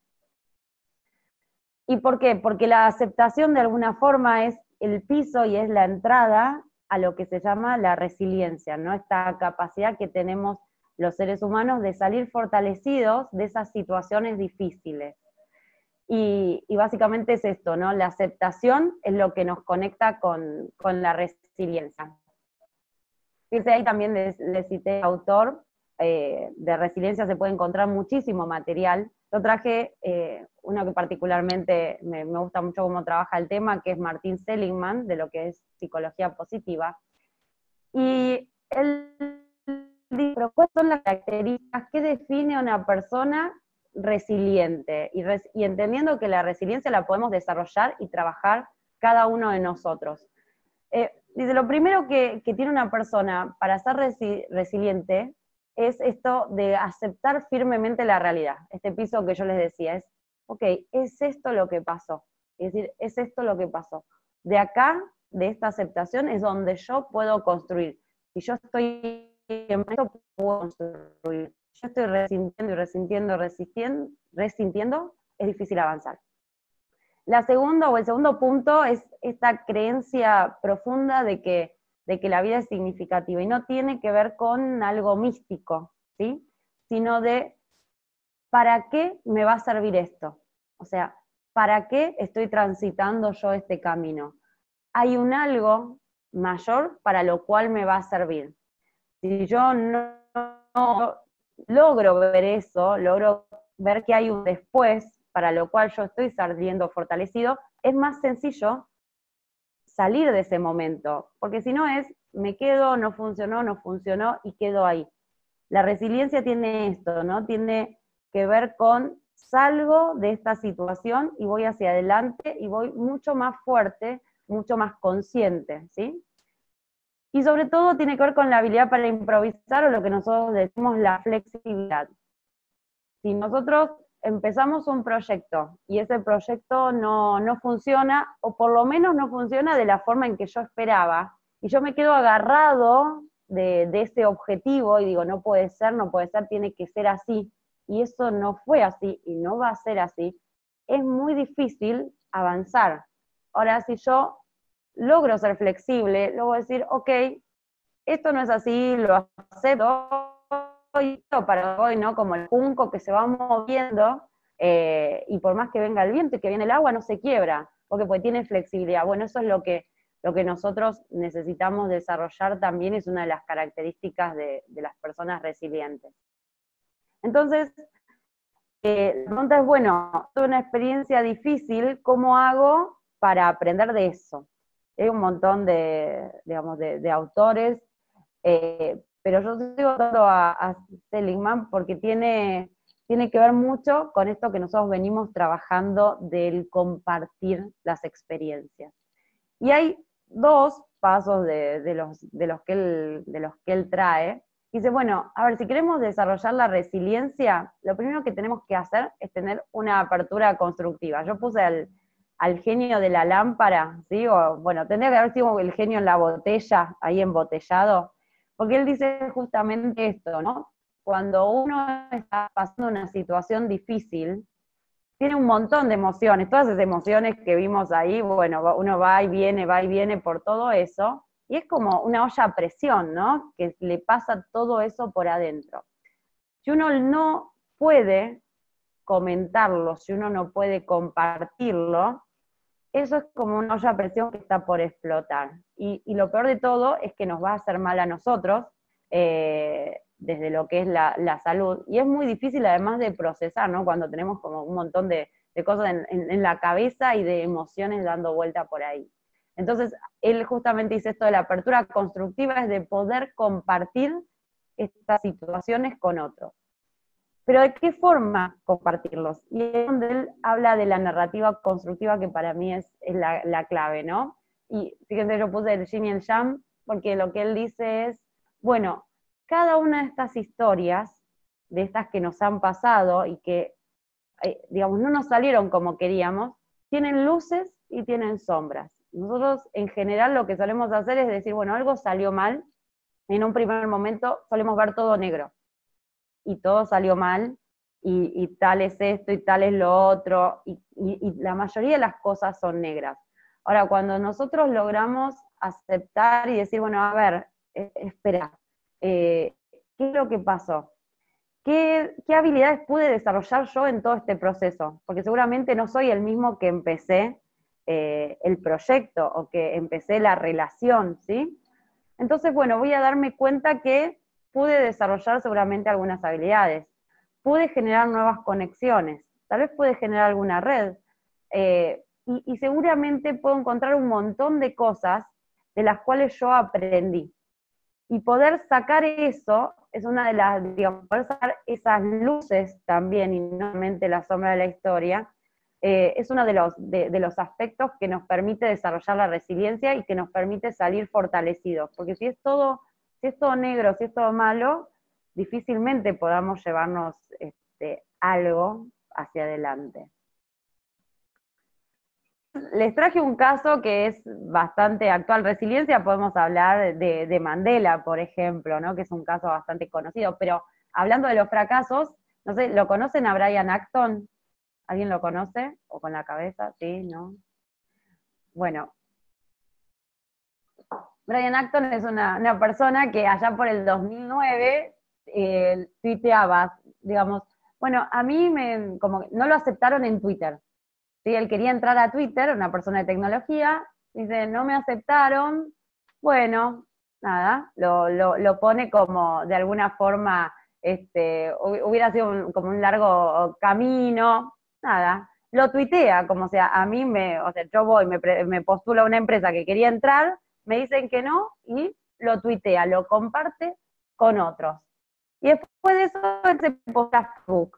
Speaker 2: ¿Y por qué? Porque la aceptación de alguna forma es el piso y es la entrada a lo que se llama la resiliencia, ¿no? Esta capacidad que tenemos los seres humanos de salir fortalecidos de esas situaciones difíciles. Y básicamente es esto, ¿no? La aceptación es lo que nos conecta con la resiliencia. Fíjense, ahí también les cité autor, de resiliencia se puede encontrar muchísimo material. Yo traje uno que particularmente me gusta mucho cómo trabaja el tema, que es Martin Seligman, de lo que es psicología positiva. Y él dice, pero ¿cuáles son las características que define a una persona resiliente? Y entendiendo que la resiliencia la podemos desarrollar y trabajar cada uno de nosotros. Dice, lo primero que tiene una persona para ser resiliente es esto de aceptar firmemente la realidad. Este piso que yo les decía es, ok, es esto lo que pasó. Es decir, es esto lo que pasó. De acá, de esta aceptación, es donde yo puedo construir. Si yo estoy en esto, puedo construir. Si yo estoy resintiendo y resintiendo, es difícil avanzar. El segundo punto es esta creencia profunda de que la vida es significativa, y no tiene que ver con algo místico, ¿sí? Sino de, ¿para qué me va a servir esto? O sea, ¿para qué estoy transitando yo este camino? Hay un algo mayor para lo cual me va a servir. Si yo no logro ver eso, logro ver que hay un después, para lo cual yo estoy saliendo fortalecido, es más sencillo salir de ese momento, porque si no me quedo, no funcionó y quedo ahí. La resiliencia tiene esto, ¿no? Tiene que ver con salgo de esta situación y voy hacia adelante y voy mucho más fuerte, mucho más consciente, ¿sí? Y sobre todo tiene que ver con la habilidad para improvisar, o lo que nosotros decimos la flexibilidad. Si nosotros empezamos un proyecto y ese proyecto no funciona, o por lo menos no funciona de la forma en que yo esperaba, y yo me quedo agarrado de ese objetivo y digo, no puede ser, tiene que ser así, y eso no fue así y no va a ser así, es muy difícil avanzar. Ahora, si yo logro ser flexible, luego decir, ok, esto no es así, lo acepto, para hoy, ¿no? Como el junco que se va moviendo, y por más que venga el viento y que viene el agua, no se quiebra, porque tiene flexibilidad. Bueno, eso es lo que nosotros necesitamos desarrollar también, es una de las características de las personas resilientes. Entonces, la pregunta es, bueno, tuve una experiencia difícil, ¿cómo hago para aprender de eso? Hay un montón de autores, pero yo sigo dando a Seligman porque tiene que ver mucho con esto que nosotros venimos trabajando del compartir las experiencias. Y hay dos pasos de los que él trae. Dice, bueno, a ver, si queremos desarrollar la resiliencia, lo primero que tenemos que hacer es tener una apertura constructiva. Yo puse al genio de la lámpara, ¿sí? O, bueno, tendría que haber sido el genio en la botella, ahí embotellado, porque él dice justamente esto, ¿no? Cuando uno está pasando una situación difícil, tiene un montón de emociones, todas esas emociones que vimos ahí, bueno, uno va y viene por todo eso, y es como una olla a presión, ¿no? Que le pasa todo eso por adentro. Si uno no puede comentarlo, si uno no puede compartirlo, eso es como una olla a presión que está por explotar. Y lo peor de todo es que nos va a hacer mal a nosotros, desde lo que es la salud. Y es muy difícil además de procesar, ¿no? Cuando tenemos como un montón de cosas en la cabeza y de emociones dando vuelta por ahí. Entonces, él justamente dice esto de la apertura constructiva, es de poder compartir estas situaciones con otros. Pero ¿de qué forma compartirlos? Y es donde él habla de la narrativa constructiva, que para mí es la clave, ¿no? Y fíjense, yo puse el yin y el yang, porque lo que él dice es, bueno, cada una de estas historias, de estas que nos han pasado y que, digamos, no nos salieron como queríamos, tienen luces y tienen sombras. Nosotros, en general, lo que solemos hacer es decir, bueno, algo salió mal, en un primer momento solemos ver todo negro, y todo salió mal, y tal es esto, y tal es lo otro, y la mayoría de las cosas son negras. Ahora, cuando nosotros logramos aceptar y decir, bueno, a ver, espera, ¿qué es lo que pasó? ¿Qué habilidades pude desarrollar yo en todo este proceso? Porque seguramente no soy el mismo que empecé el proyecto, o que empecé la relación, ¿sí? Entonces, bueno, voy a darme cuenta que pude desarrollar seguramente algunas habilidades, pude generar nuevas conexiones, tal vez pude generar alguna red, y seguramente puedo encontrar un montón de cosas de las cuales yo aprendí. Y poder sacar eso es una de las, digamos, poder sacar esas luces también, y no solamente la sombra de la historia, es uno de los aspectos que nos permite desarrollar la resiliencia y que nos permite salir fortalecidos. Porque si es todo negro, si es todo malo, difícilmente podamos llevarnos algo hacia adelante. Les traje un caso que es bastante actual. Resiliencia, podemos hablar de Mandela, por ejemplo, ¿no? Que es un caso bastante conocido, pero hablando de los fracasos, no sé, ¿lo conocen a Brian Acton? ¿Alguien lo conoce? ¿O con la cabeza? ¿Sí? ¿No? Bueno, Brian Acton es una persona que allá por el 2009 tuiteaba, digamos, bueno, a mí como no lo aceptaron en Twitter. ¿Sí? Él quería entrar a Twitter, una persona de tecnología, dice, no me aceptaron, bueno, nada, lo pone como de alguna forma, hubiera sido como un largo camino, nada, lo tuitea, como sea, a mí yo voy, me postulo a una empresa que quería entrar, me dicen que no, y lo tuitea, lo comparte con otros. Y después de eso él se postula a Facebook,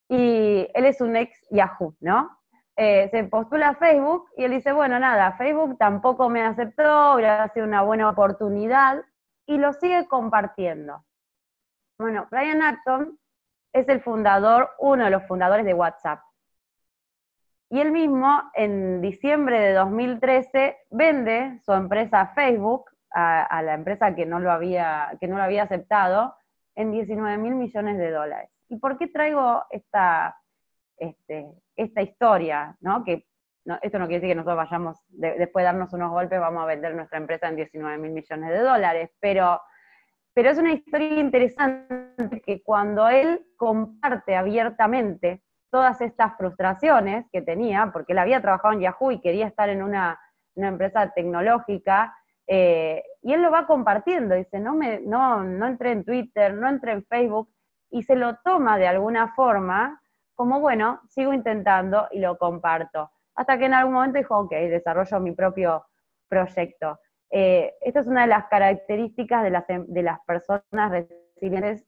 Speaker 2: y él es un ex Yahoo, ¿no? Se postula a Facebook y él dice, bueno, nada, Facebook tampoco me aceptó, hubiera sido una buena oportunidad, y lo sigue compartiendo. Bueno, Brian Acton es el fundador, uno de los fundadores de WhatsApp. Y él mismo, en diciembre de 2013, vende su empresa Facebook a la empresa que no lo había aceptado en $19 mil millones. ¿Y por qué traigo esta historia, ¿no? Que esto no quiere decir que nosotros vayamos, después de darnos unos golpes, vamos a vender nuestra empresa en $19 mil millones, pero es una historia interesante, que cuando él comparte abiertamente todas estas frustraciones que tenía, porque él había trabajado en Yahoo y quería estar en una empresa tecnológica, y él lo va compartiendo, dice, no entré en Twitter, no entré en Facebook, y se lo toma de alguna forma como, bueno, sigo intentando y lo comparto. Hasta que en algún momento dijo, ok, desarrollo mi propio proyecto. Esta es una de las características de las personas resilientes.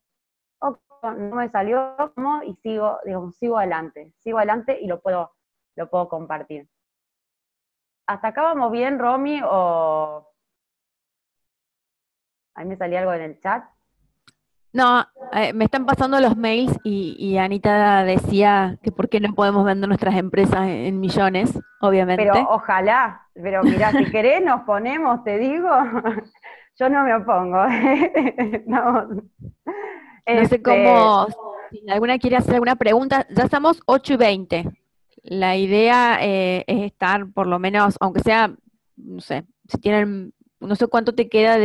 Speaker 2: No me salió como y sigo adelante y lo puedo compartir. ¿Hasta acá vamos bien, Romy? ¿O ahí me salía algo en el chat?
Speaker 1: No, me están pasando los mails y Anita decía que por qué no podemos vender nuestras empresas en millones, obviamente.
Speaker 2: Pero ojalá, pero mirá, si querés nos ponemos, te digo, yo no me opongo. No,
Speaker 1: No sé cómo, si alguna quiere hacer alguna pregunta, ya estamos 8:20. La idea es estar por lo menos, aunque sea, no sé, si tienen, no sé cuánto te queda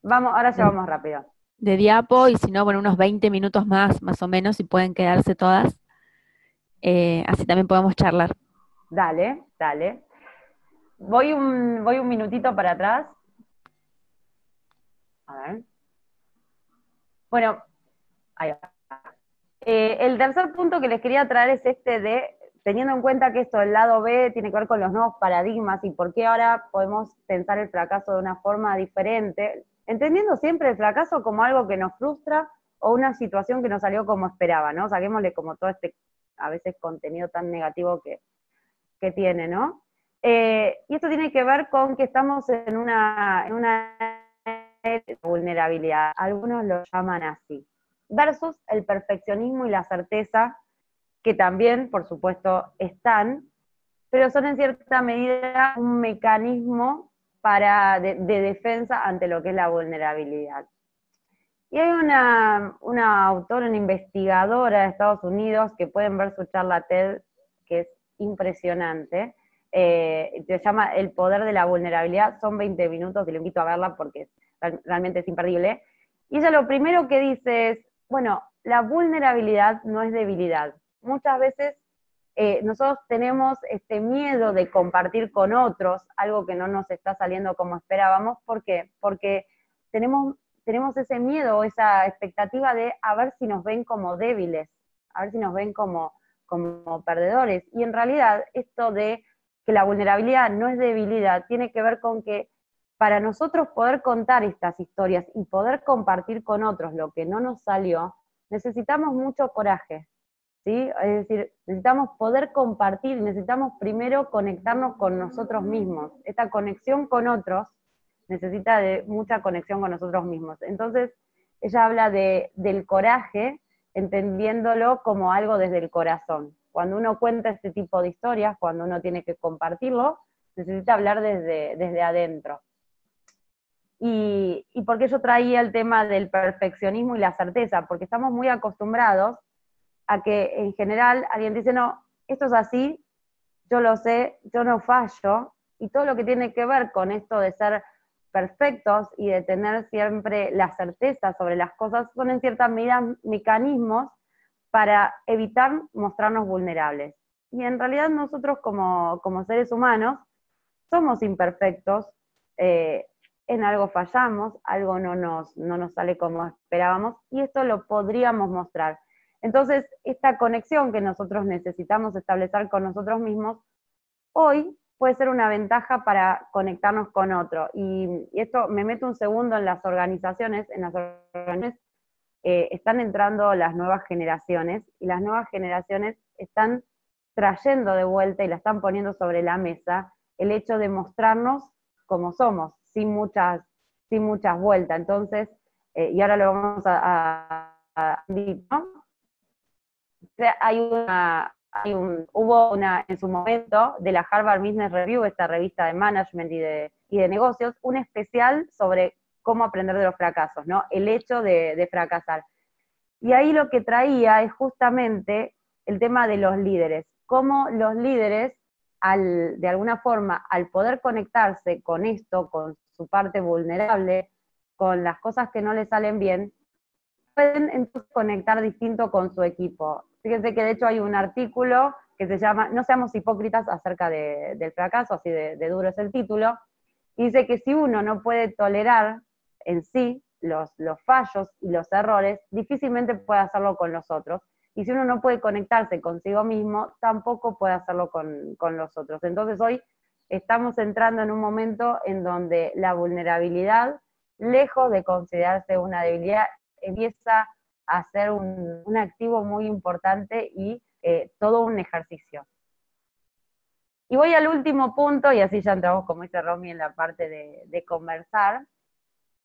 Speaker 2: Vamos, ahora ya vamos rápido.
Speaker 1: de diapo, y si no, bueno, unos 20 minutos más o menos, si pueden quedarse todas. Así también podemos charlar.
Speaker 2: Dale, dale. Voy un minutito para atrás. A ver. Bueno, ahí va. El tercer punto que les quería traer es este de, teniendo en cuenta que esto del lado B tiene que ver con los nuevos paradigmas y por qué ahora podemos pensar el fracaso de una forma diferente, entendiendo siempre el fracaso como algo que nos frustra o una situación que no salió como esperaba, ¿no? Saquémosle como todo este, a veces, contenido tan negativo que tiene, ¿no? Y esto tiene que ver con que estamos en una vulnerabilidad, algunos lo llaman así, versus el perfeccionismo y la certeza, que también, por supuesto, están, pero son en cierta medida un mecanismo de defensa ante lo que es la vulnerabilidad. Y hay una autora, una investigadora de Estados Unidos, que pueden ver su charla TED, que es impresionante, se llama El poder de la vulnerabilidad, son 20 minutos y le invito a verla porque realmente es imperdible. Y ella lo primero que dice es, bueno, la vulnerabilidad no es debilidad. Muchas veces nosotros tenemos este miedo de compartir con otros algo que no nos está saliendo como esperábamos. ¿Por qué? Porque tenemos ese miedo o esa expectativa de a ver si nos ven como débiles, a ver si nos ven como perdedores. Y en realidad esto de que la vulnerabilidad no es debilidad tiene que ver con que para nosotros poder contar estas historias y poder compartir con otros lo que no nos salió, necesitamos mucho coraje, ¿sí? Es decir, necesitamos poder compartir, necesitamos primero conectarnos con nosotros mismos. Esta conexión con otros necesita de mucha conexión con nosotros mismos. Entonces, ella habla del coraje, entendiéndolo como algo desde el corazón. Cuando uno cuenta este tipo de historias, cuando uno tiene que compartirlo, necesita hablar desde adentro. Y por qué yo traía el tema del perfeccionismo y la certeza, porque estamos muy acostumbrados a que en general alguien dice, no, esto es así, yo lo sé, yo no fallo, y todo lo que tiene que ver con esto de ser perfectos y de tener siempre la certeza sobre las cosas son en cierta medida mecanismos para evitar mostrarnos vulnerables. Y en realidad nosotros como seres humanos somos imperfectos, en algo fallamos, algo no nos sale como esperábamos, y esto lo podríamos mostrar. Entonces, esta conexión que nosotros necesitamos establecer con nosotros mismos, hoy puede ser una ventaja para conectarnos con otro. Y esto me meto un segundo en las organizaciones. En las organizaciones están entrando las nuevas generaciones, y las nuevas generaciones están trayendo de vuelta y la están poniendo sobre la mesa el hecho de mostrarnos como somos, sin muchas vueltas. Entonces, y ahora lo vamos a ¿no? Hubo en su momento, de la Harvard Business Review, esta revista de management y de negocios, un especial sobre cómo aprender de los fracasos, ¿no? El hecho de fracasar. Y ahí lo que traía es justamente el tema de los líderes, cómo los líderes, de alguna forma, al poder conectarse con esto, con su parte vulnerable, con las cosas que no les salen bien, pueden entonces conectar distinto con su equipo. Fíjense que de hecho hay un artículo que se llama No seamos hipócritas acerca del fracaso, así de duro es el título, y dice que si uno no puede tolerar en sí los fallos y los errores, difícilmente puede hacerlo con los otros. Y si uno no puede conectarse consigo mismo, tampoco puede hacerlo con los otros. Entonces hoy estamos entrando en un momento en donde la vulnerabilidad, lejos de considerarse una debilidad, empieza a ser un activo muy importante y todo un ejercicio. Y voy al último punto, y así ya entramos, como dice Romy, en la parte de conversar.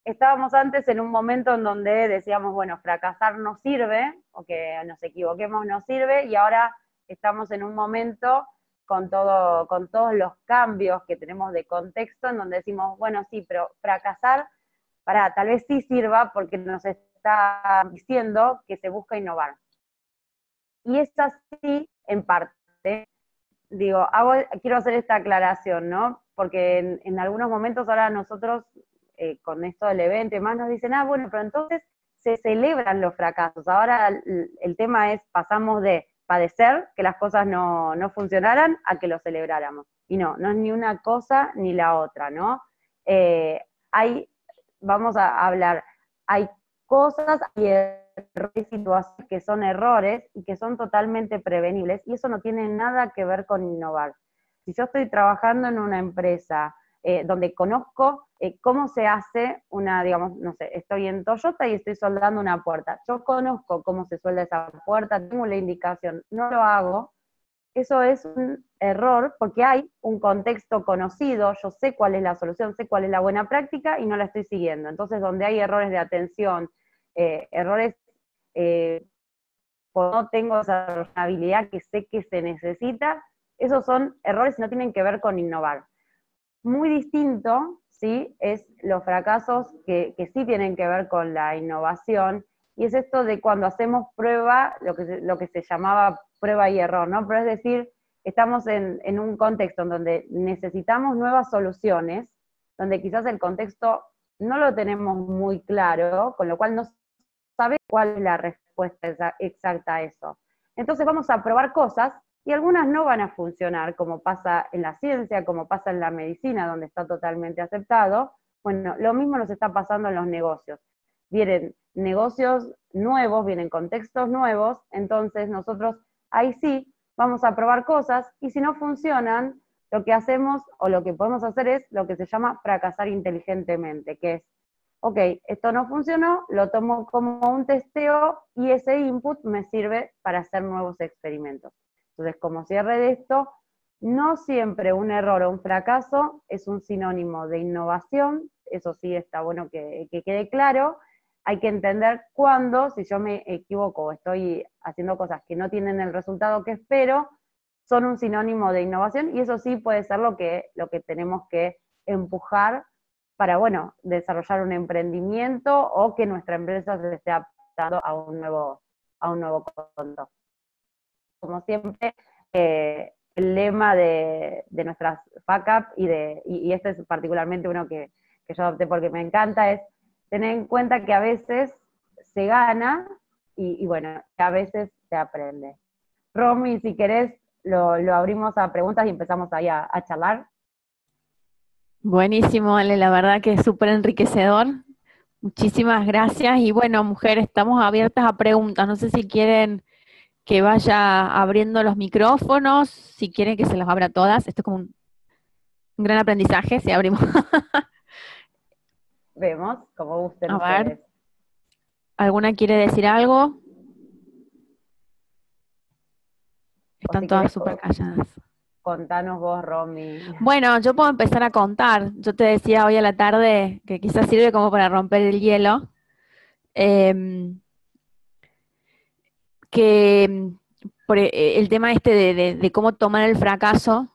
Speaker 2: Estábamos antes en un momento en donde decíamos, bueno, fracasar no sirve, o que nos equivoquemos no sirve, y ahora estamos en un momento con todos los cambios que tenemos de contexto, en donde decimos, bueno, sí, pero fracasar, tal vez sí sirva, porque nos está diciendo que se busca innovar. Y es así, en parte. Digo, quiero hacer esta aclaración, ¿no? Porque en algunos momentos ahora nosotros, con esto del evento y más, nos dicen, bueno, pero entonces se celebran los fracasos. Ahora el tema es, pasamos de padecer que las cosas no funcionaran a que lo celebráramos. Y no es ni una cosa ni la otra, ¿no? Vamos a hablar, hay cosas y errores, situaciones que son errores y que son totalmente prevenibles, y eso no tiene nada que ver con innovar. Si yo estoy trabajando en una empresa donde conozco cómo se hace digamos, no sé, estoy en Toyota y estoy soldando una puerta, yo conozco cómo se suelda esa puerta, tengo la indicación, no lo hago, eso es un error porque hay un contexto conocido, yo sé cuál es la solución, sé cuál es la buena práctica y no la estoy siguiendo. Entonces, donde hay errores de atención, errores no tengo esa habilidad que sé que se necesita, esos son errores y no tienen que ver con innovar. Muy distinto, ¿sí? Es los fracasos que sí tienen que ver con la innovación, y es esto de cuando hacemos prueba, lo que se llamaba prueba y error, ¿no? Pero es decir, estamos en un contexto en donde necesitamos nuevas soluciones, donde quizás el contexto no lo tenemos muy claro, con lo cual no sabe cuál es la respuesta exacta a eso. Entonces vamos a probar cosas y algunas no van a funcionar, como pasa en la ciencia, como pasa en la medicina, donde está totalmente aceptado. Bueno, lo mismo nos está pasando en los negocios. Vienen negocios nuevos, vienen contextos nuevos, entonces nosotros ahí sí vamos a probar cosas, y si no funcionan, lo que hacemos o lo que podemos hacer es lo que se llama fracasar inteligentemente, que es, ok, esto no funcionó, lo tomo como un testeo y ese input me sirve para hacer nuevos experimentos. Entonces, como cierre de esto, no siempre un error o un fracaso es un sinónimo de innovación, eso sí está bueno que quede claro. Hay que entender cuándo, si yo me equivoco o estoy haciendo cosas que no tienen el resultado que espero, son un sinónimo de innovación, y eso sí puede ser lo que tenemos que empujar para, bueno, desarrollar un emprendimiento o que nuestra empresa se esté adaptando a un nuevo contexto. Como siempre, el lema de nuestras FACAP, y este es particularmente uno que yo adopté porque me encanta, es tener en cuenta que a veces se gana y bueno, a veces se aprende. Romy, si querés, lo abrimos a preguntas y empezamos ahí a charlar.
Speaker 1: Buenísimo, Ale, la verdad que es súper enriquecedor. Muchísimas gracias. Y bueno, mujeres, estamos abiertas a preguntas. No sé si quieren que vaya abriendo los micrófonos, si quieren que se los abra todas. Esto es como un gran aprendizaje, si abrimos.
Speaker 2: Vemos, como gusten
Speaker 1: A ver,
Speaker 2: ustedes.
Speaker 1: ¿alguna quiere decir algo? Están
Speaker 2: si
Speaker 1: todas
Speaker 2: querés,
Speaker 1: súper calladas.
Speaker 2: Contanos vos, Romy.
Speaker 1: Bueno, yo puedo empezar a contar. Yo te decía hoy a la tarde que quizás sirve como para romper el hielo. Que el tema este de cómo tomar el fracaso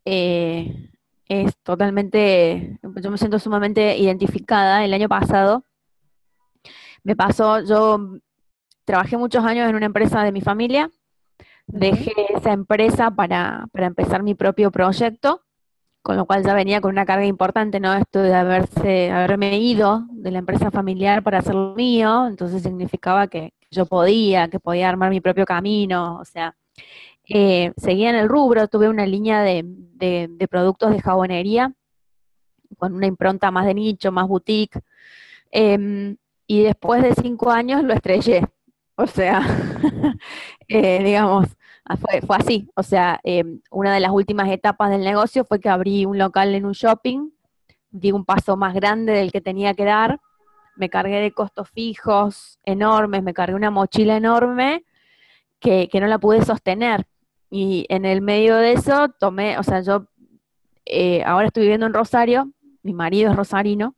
Speaker 1: es totalmente, yo me siento sumamente identificada. El año pasado me pasó, yo trabajé muchos años en una empresa de mi familia, dejé esa empresa para empezar mi propio proyecto, con lo cual ya venía con una carga importante, ¿no? Esto de haberme ido de la empresa familiar para hacer lo mío, entonces significaba que yo que podía armar mi propio camino, o sea, seguía en el rubro, tuve una línea de productos de jabonería, con una impronta más de nicho, más boutique, y después de 5 años lo estrellé, o sea, digamos, Fue así, o sea, una de las últimas etapas del negocio fue que abrí un local en un shopping, di un paso más grande del que tenía que dar, me cargué de costos fijos enormes, me cargué una mochila enorme que no la pude sostener. Y en el medio de eso tomé, o sea, yo ahora estoy viviendo en Rosario, mi marido es rosarino,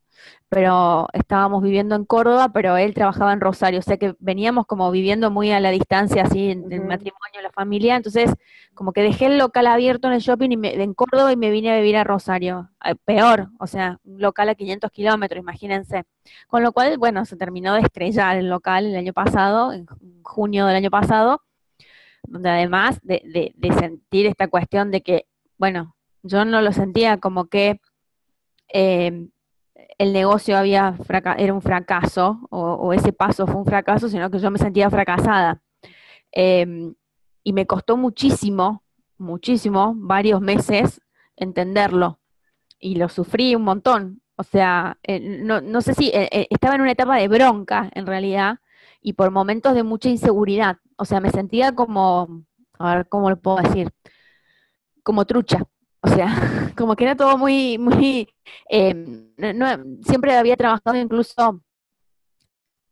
Speaker 1: pero estábamos viviendo en Córdoba, pero él trabajaba en Rosario, o sea que veníamos como viviendo muy a la distancia, así, en el matrimonio, la familia, entonces como que dejé el local abierto en el shopping en Córdoba y me vine a vivir a Rosario, peor, o sea, un local a 500 kilómetros, imagínense, con lo cual, bueno, se terminó de estrellar el local el año pasado, en junio del año pasado, donde además de sentir esta cuestión de que, bueno, yo no lo sentía como que eh, el negocio era un fracaso, o ese paso fue un fracaso, sino que yo me sentía fracasada. Eh, y me costó muchísimo, muchísimo, varios meses entenderlo, y lo sufrí un montón. O sea, no sé si estaba en una etapa de bronca, en realidad, y por momentos de mucha inseguridad. O sea, me sentía como, a ver, ¿cómo lo puedo decir? Como trucha. O sea, como que era todo muy, muy, siempre había trabajado incluso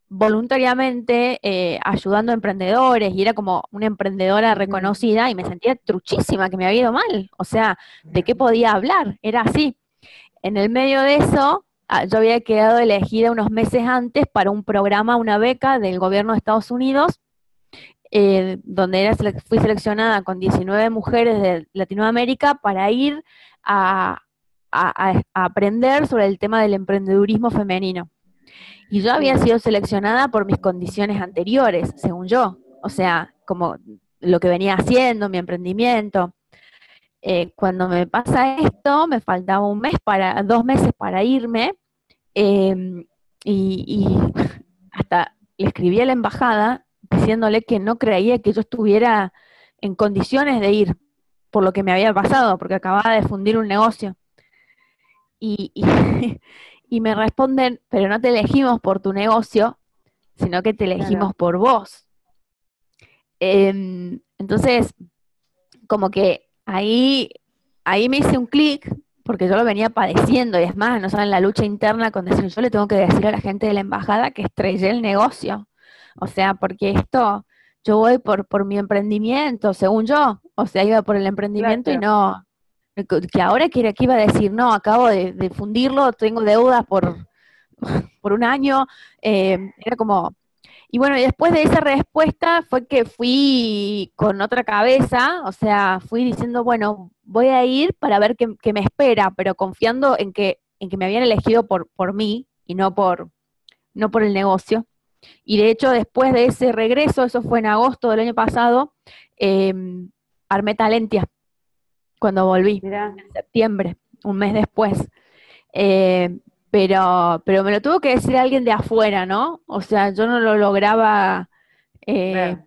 Speaker 1: voluntariamente ayudando a emprendedores y era como una emprendedora reconocida y me sentía truchísima que me había ido mal. O sea, ¿de qué podía hablar? Era así. En el medio de eso, yo había quedado elegida unos meses antes para un programa, una beca del gobierno de Estados Unidos, donde fui seleccionada con 19 mujeres de Latinoamérica para ir a aprender sobre el tema del emprendedurismo femenino. Y yo había sido seleccionada por mis condiciones anteriores, según yo. O sea, como lo que venía haciendo, mi emprendimiento. Cuando me pasa esto, me faltaba 2 meses para irme, y hasta le escribí a la embajada diciéndole que no creía que yo estuviera en condiciones de ir por lo que me había pasado, porque acababa de fundir un negocio. Y, y me responden, pero no te elegimos por tu negocio, sino que te elegimos por vos. Entonces, como que ahí me hice un clic, porque yo lo venía padeciendo, y es más, no saben la lucha interna con decir, yo le tengo que decir a la gente de la embajada que estrellé el negocio. O sea, porque esto, yo voy por mi emprendimiento, según yo. O sea, iba por el emprendimiento y no, que ahora que iba a decir, no, acabo de fundirlo, tengo deudas por un año, era como... Y bueno, y después de esa respuesta fue que fui con otra cabeza, o sea, fui diciendo, bueno, voy a ir para ver qué me espera, pero confiando en que me habían elegido por mí y no por el negocio. Y de hecho, después de ese regreso, eso fue en agosto del año pasado, armé Talentia cuando volví, en septiembre, un mes después. Pero me lo tuvo que decir alguien de afuera, ¿no? O sea, yo no lo lograba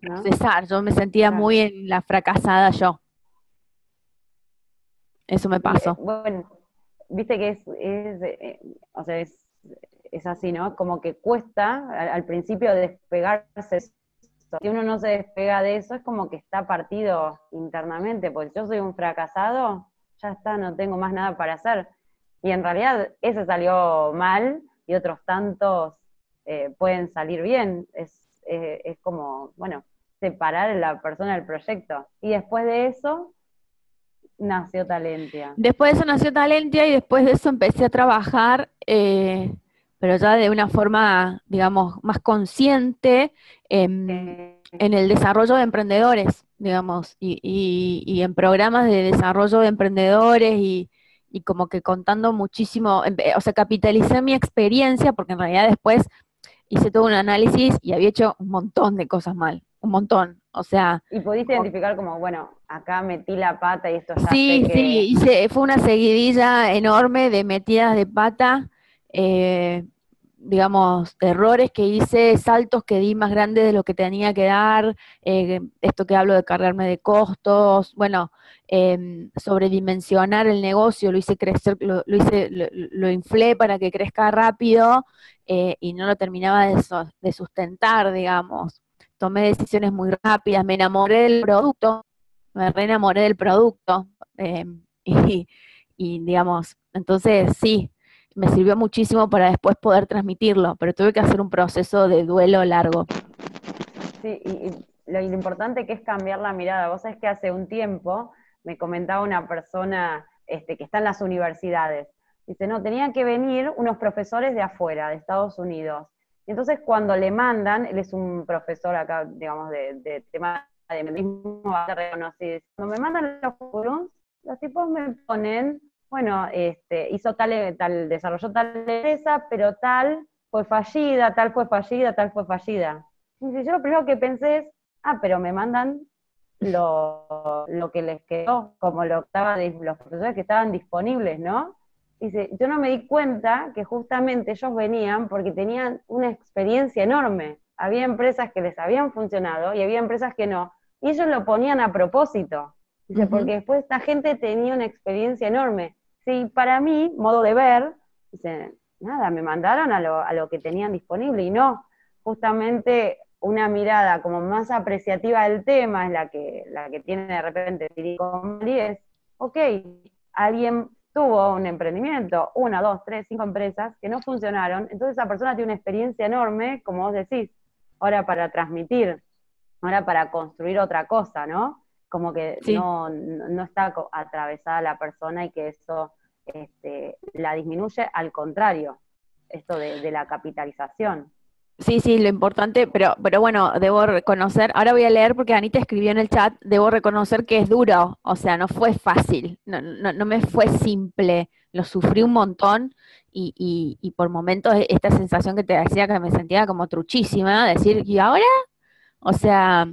Speaker 1: procesar, yo me sentía muy en la fracasada yo. Eso me pasó.
Speaker 2: Bueno, viste que o sea, es así, ¿no? Como que cuesta al principio despegarse. Si uno no se despega de eso, es como que está partido internamente, porque yo soy un fracasado, ya está, no tengo más nada para hacer. Y en realidad ese salió mal y otros tantos pueden salir bien. Es como, bueno, separar a la persona del proyecto. Y después de eso nació Talentia.
Speaker 1: Después de eso nació Talentia y después de eso empecé a trabajar, pero ya de una forma, digamos, más consciente en el desarrollo de emprendedores, digamos, y en programas de desarrollo de emprendedores y como que contando muchísimo, o sea, capitalicé mi experiencia porque en realidad después hice todo un análisis y había hecho un montón de cosas mal, un montón, o sea...
Speaker 2: ¿Y pudiste identificar como, bueno, acá metí la pata y esto ya
Speaker 1: Sí,
Speaker 2: sé que...
Speaker 1: sí, fue una seguidilla enorme de metidas de pata, digamos, errores que hice, saltos que di más grandes de lo que tenía que dar, esto que hablo de cargarme de costos, bueno, sobredimensionar el negocio, lo hice crecer, lo inflé para que crezca rápido, y no lo terminaba de sustentar, digamos. Tomé decisiones muy rápidas, me enamoré del producto, me re enamoré del producto. eh, y, y digamos, entonces sí, me sirvió muchísimo para después poder transmitirlo, pero tuve que hacer un proceso de duelo largo.
Speaker 2: Sí, y lo importante que es cambiar la mirada. Vos sabés que hace un tiempo me comentaba una persona que está en las universidades. Dice, no, tenían que venir unos profesores de afuera, de Estados Unidos. Y entonces cuando le mandan, él es un profesor acá, digamos, de tema de medicina, bastante reconocido. Cuando me mandan los currículums, los tipos me ponen, bueno, hizo tal, desarrolló tal empresa, pero tal fue fallida, tal fue fallida, tal fue fallida. Y yo lo primero que pensé es, pero me mandan lo que les quedó, como lo estaba los profesores que estaban disponibles, ¿no? Dice, yo no me di cuenta que justamente ellos venían porque tenían una experiencia enorme. Había empresas que les habían funcionado y había empresas que no. Y ellos lo ponían a propósito. Dice, porque después esta gente tenía una experiencia enorme. Sí, para mí, modo de ver, dice, nada, me mandaron a lo que tenían disponible y no, justamente una mirada como más apreciativa del tema es la que tiene de repente Silicon Valley, es, ok, alguien tuvo un emprendimiento, 1, 2, 3, 5 empresas que no funcionaron, entonces esa persona tiene una experiencia enorme, como vos decís, ahora para transmitir, ahora para construir otra cosa, ¿no? Como que
Speaker 1: Sí.
Speaker 2: no está atravesada la persona y que eso la disminuye, al contrario, esto de la capitalización.
Speaker 1: Sí, sí, lo importante, pero bueno, debo reconocer, ahora voy a leer porque Anita escribió en el chat, debo reconocer que es duro, o sea, no fue fácil, no me fue simple, lo sufrí un montón y por momentos esta sensación que te decía que me sentía como truchísima, decir, ¿y ahora? O sea,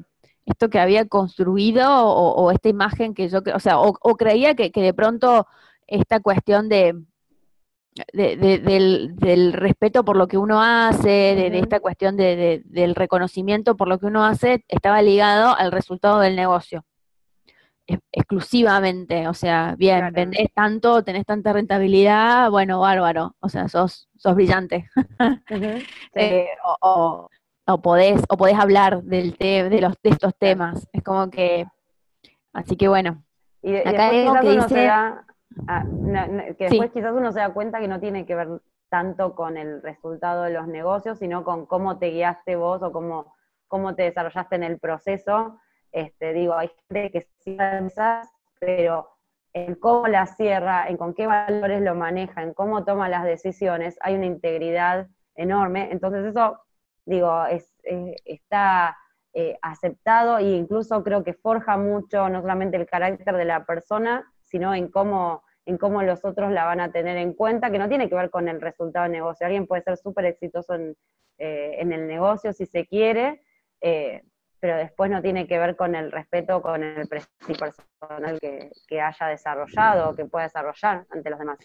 Speaker 1: esto que había construido o esta imagen que yo, o sea, o creía que de pronto esta cuestión del respeto por lo que uno hace, de esta cuestión del reconocimiento por lo que uno hace, estaba ligado al resultado del negocio, exclusivamente. O sea, bien,
Speaker 2: Claro.
Speaker 1: vendés tanto, tenés tanta rentabilidad, bueno, bárbaro, o sea, sos brillante.
Speaker 2: Sí.
Speaker 1: O podés hablar de estos
Speaker 2: Claro.
Speaker 1: temas. Es como que, así que bueno.
Speaker 2: Y
Speaker 1: Acá
Speaker 2: después
Speaker 1: hay algo
Speaker 2: quizás
Speaker 1: que
Speaker 2: uno se
Speaker 1: dice,
Speaker 2: da, que
Speaker 1: sí,
Speaker 2: después quizás uno se da cuenta que no tiene que ver tanto con el resultado de los negocios, sino con cómo te guiaste vos o cómo te desarrollaste en el proceso. Digo, hay gente que sí piensa, pero en cómo la cierra, en con qué valores lo maneja, en cómo toma las decisiones, hay una integridad enorme. Entonces eso, digo, está aceptado e incluso creo que forja mucho no solamente el carácter de la persona, sino en cómo los otros la van a tener en cuenta, que no tiene que ver con el resultado del negocio. Alguien puede ser súper exitoso en el negocio si se quiere, pero después no tiene que ver con el respeto, con el prestigio personal que haya desarrollado o que pueda desarrollar ante los demás.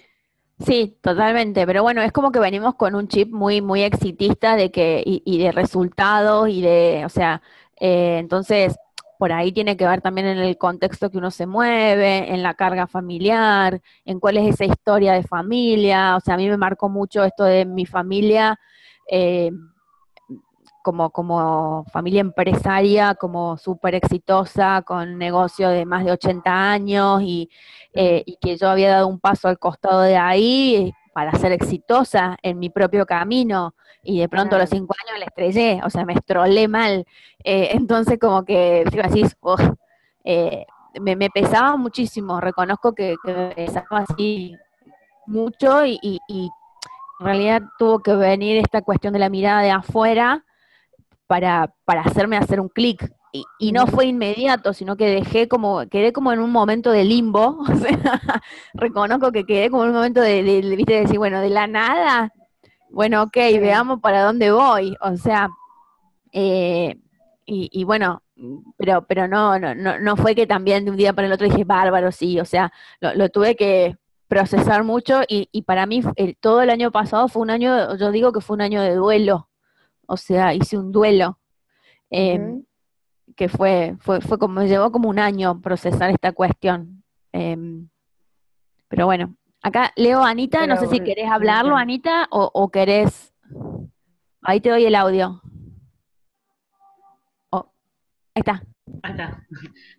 Speaker 1: sí, totalmente, pero bueno, es como que venimos con un chip muy, muy exitista de que, y de resultados y de, o sea, entonces, por ahí tiene que ver también en el contexto que uno se mueve, en la carga familiar, en cuál es esa historia de familia, o sea, a mí me marcó mucho esto de mi familia, eh, como familia empresaria, como súper exitosa, con negocio de más de 80 años y que yo había dado un paso al costado de ahí para ser exitosa en mi propio camino y de pronto a los
Speaker 2: Claro.
Speaker 1: 5 años la estrellé, o sea, me estrolé mal. Entonces como que, digo así, eh, me pesaba muchísimo, reconozco que me pesaba así mucho y en realidad tuvo que venir esta cuestión de la mirada de afuera para hacerme hacer un clic. Y no fue inmediato, sino que quedé como en un momento de limbo, o sea, reconozco que quedé como en un momento viste, de decir, bueno, de la nada, bueno, ok,
Speaker 2: Sí.
Speaker 1: veamos para dónde voy, o sea, eh, y bueno, pero no fue que también de un día para el otro dije, bárbaro, sí, o sea, lo tuve que procesar mucho y para mí todo el año pasado fue un año, yo digo que fue un año de duelo, o sea, hice un duelo. Eh, que fue como, me llevó como un año procesar esta cuestión. Eh, pero bueno, acá leo a Anita, no sé
Speaker 2: Pero
Speaker 1: si querés
Speaker 2: no
Speaker 1: hablarlo,
Speaker 2: sé.
Speaker 1: Anita, o querés, ahí te doy el audio. Oh, ahí está.
Speaker 4: Ahí está.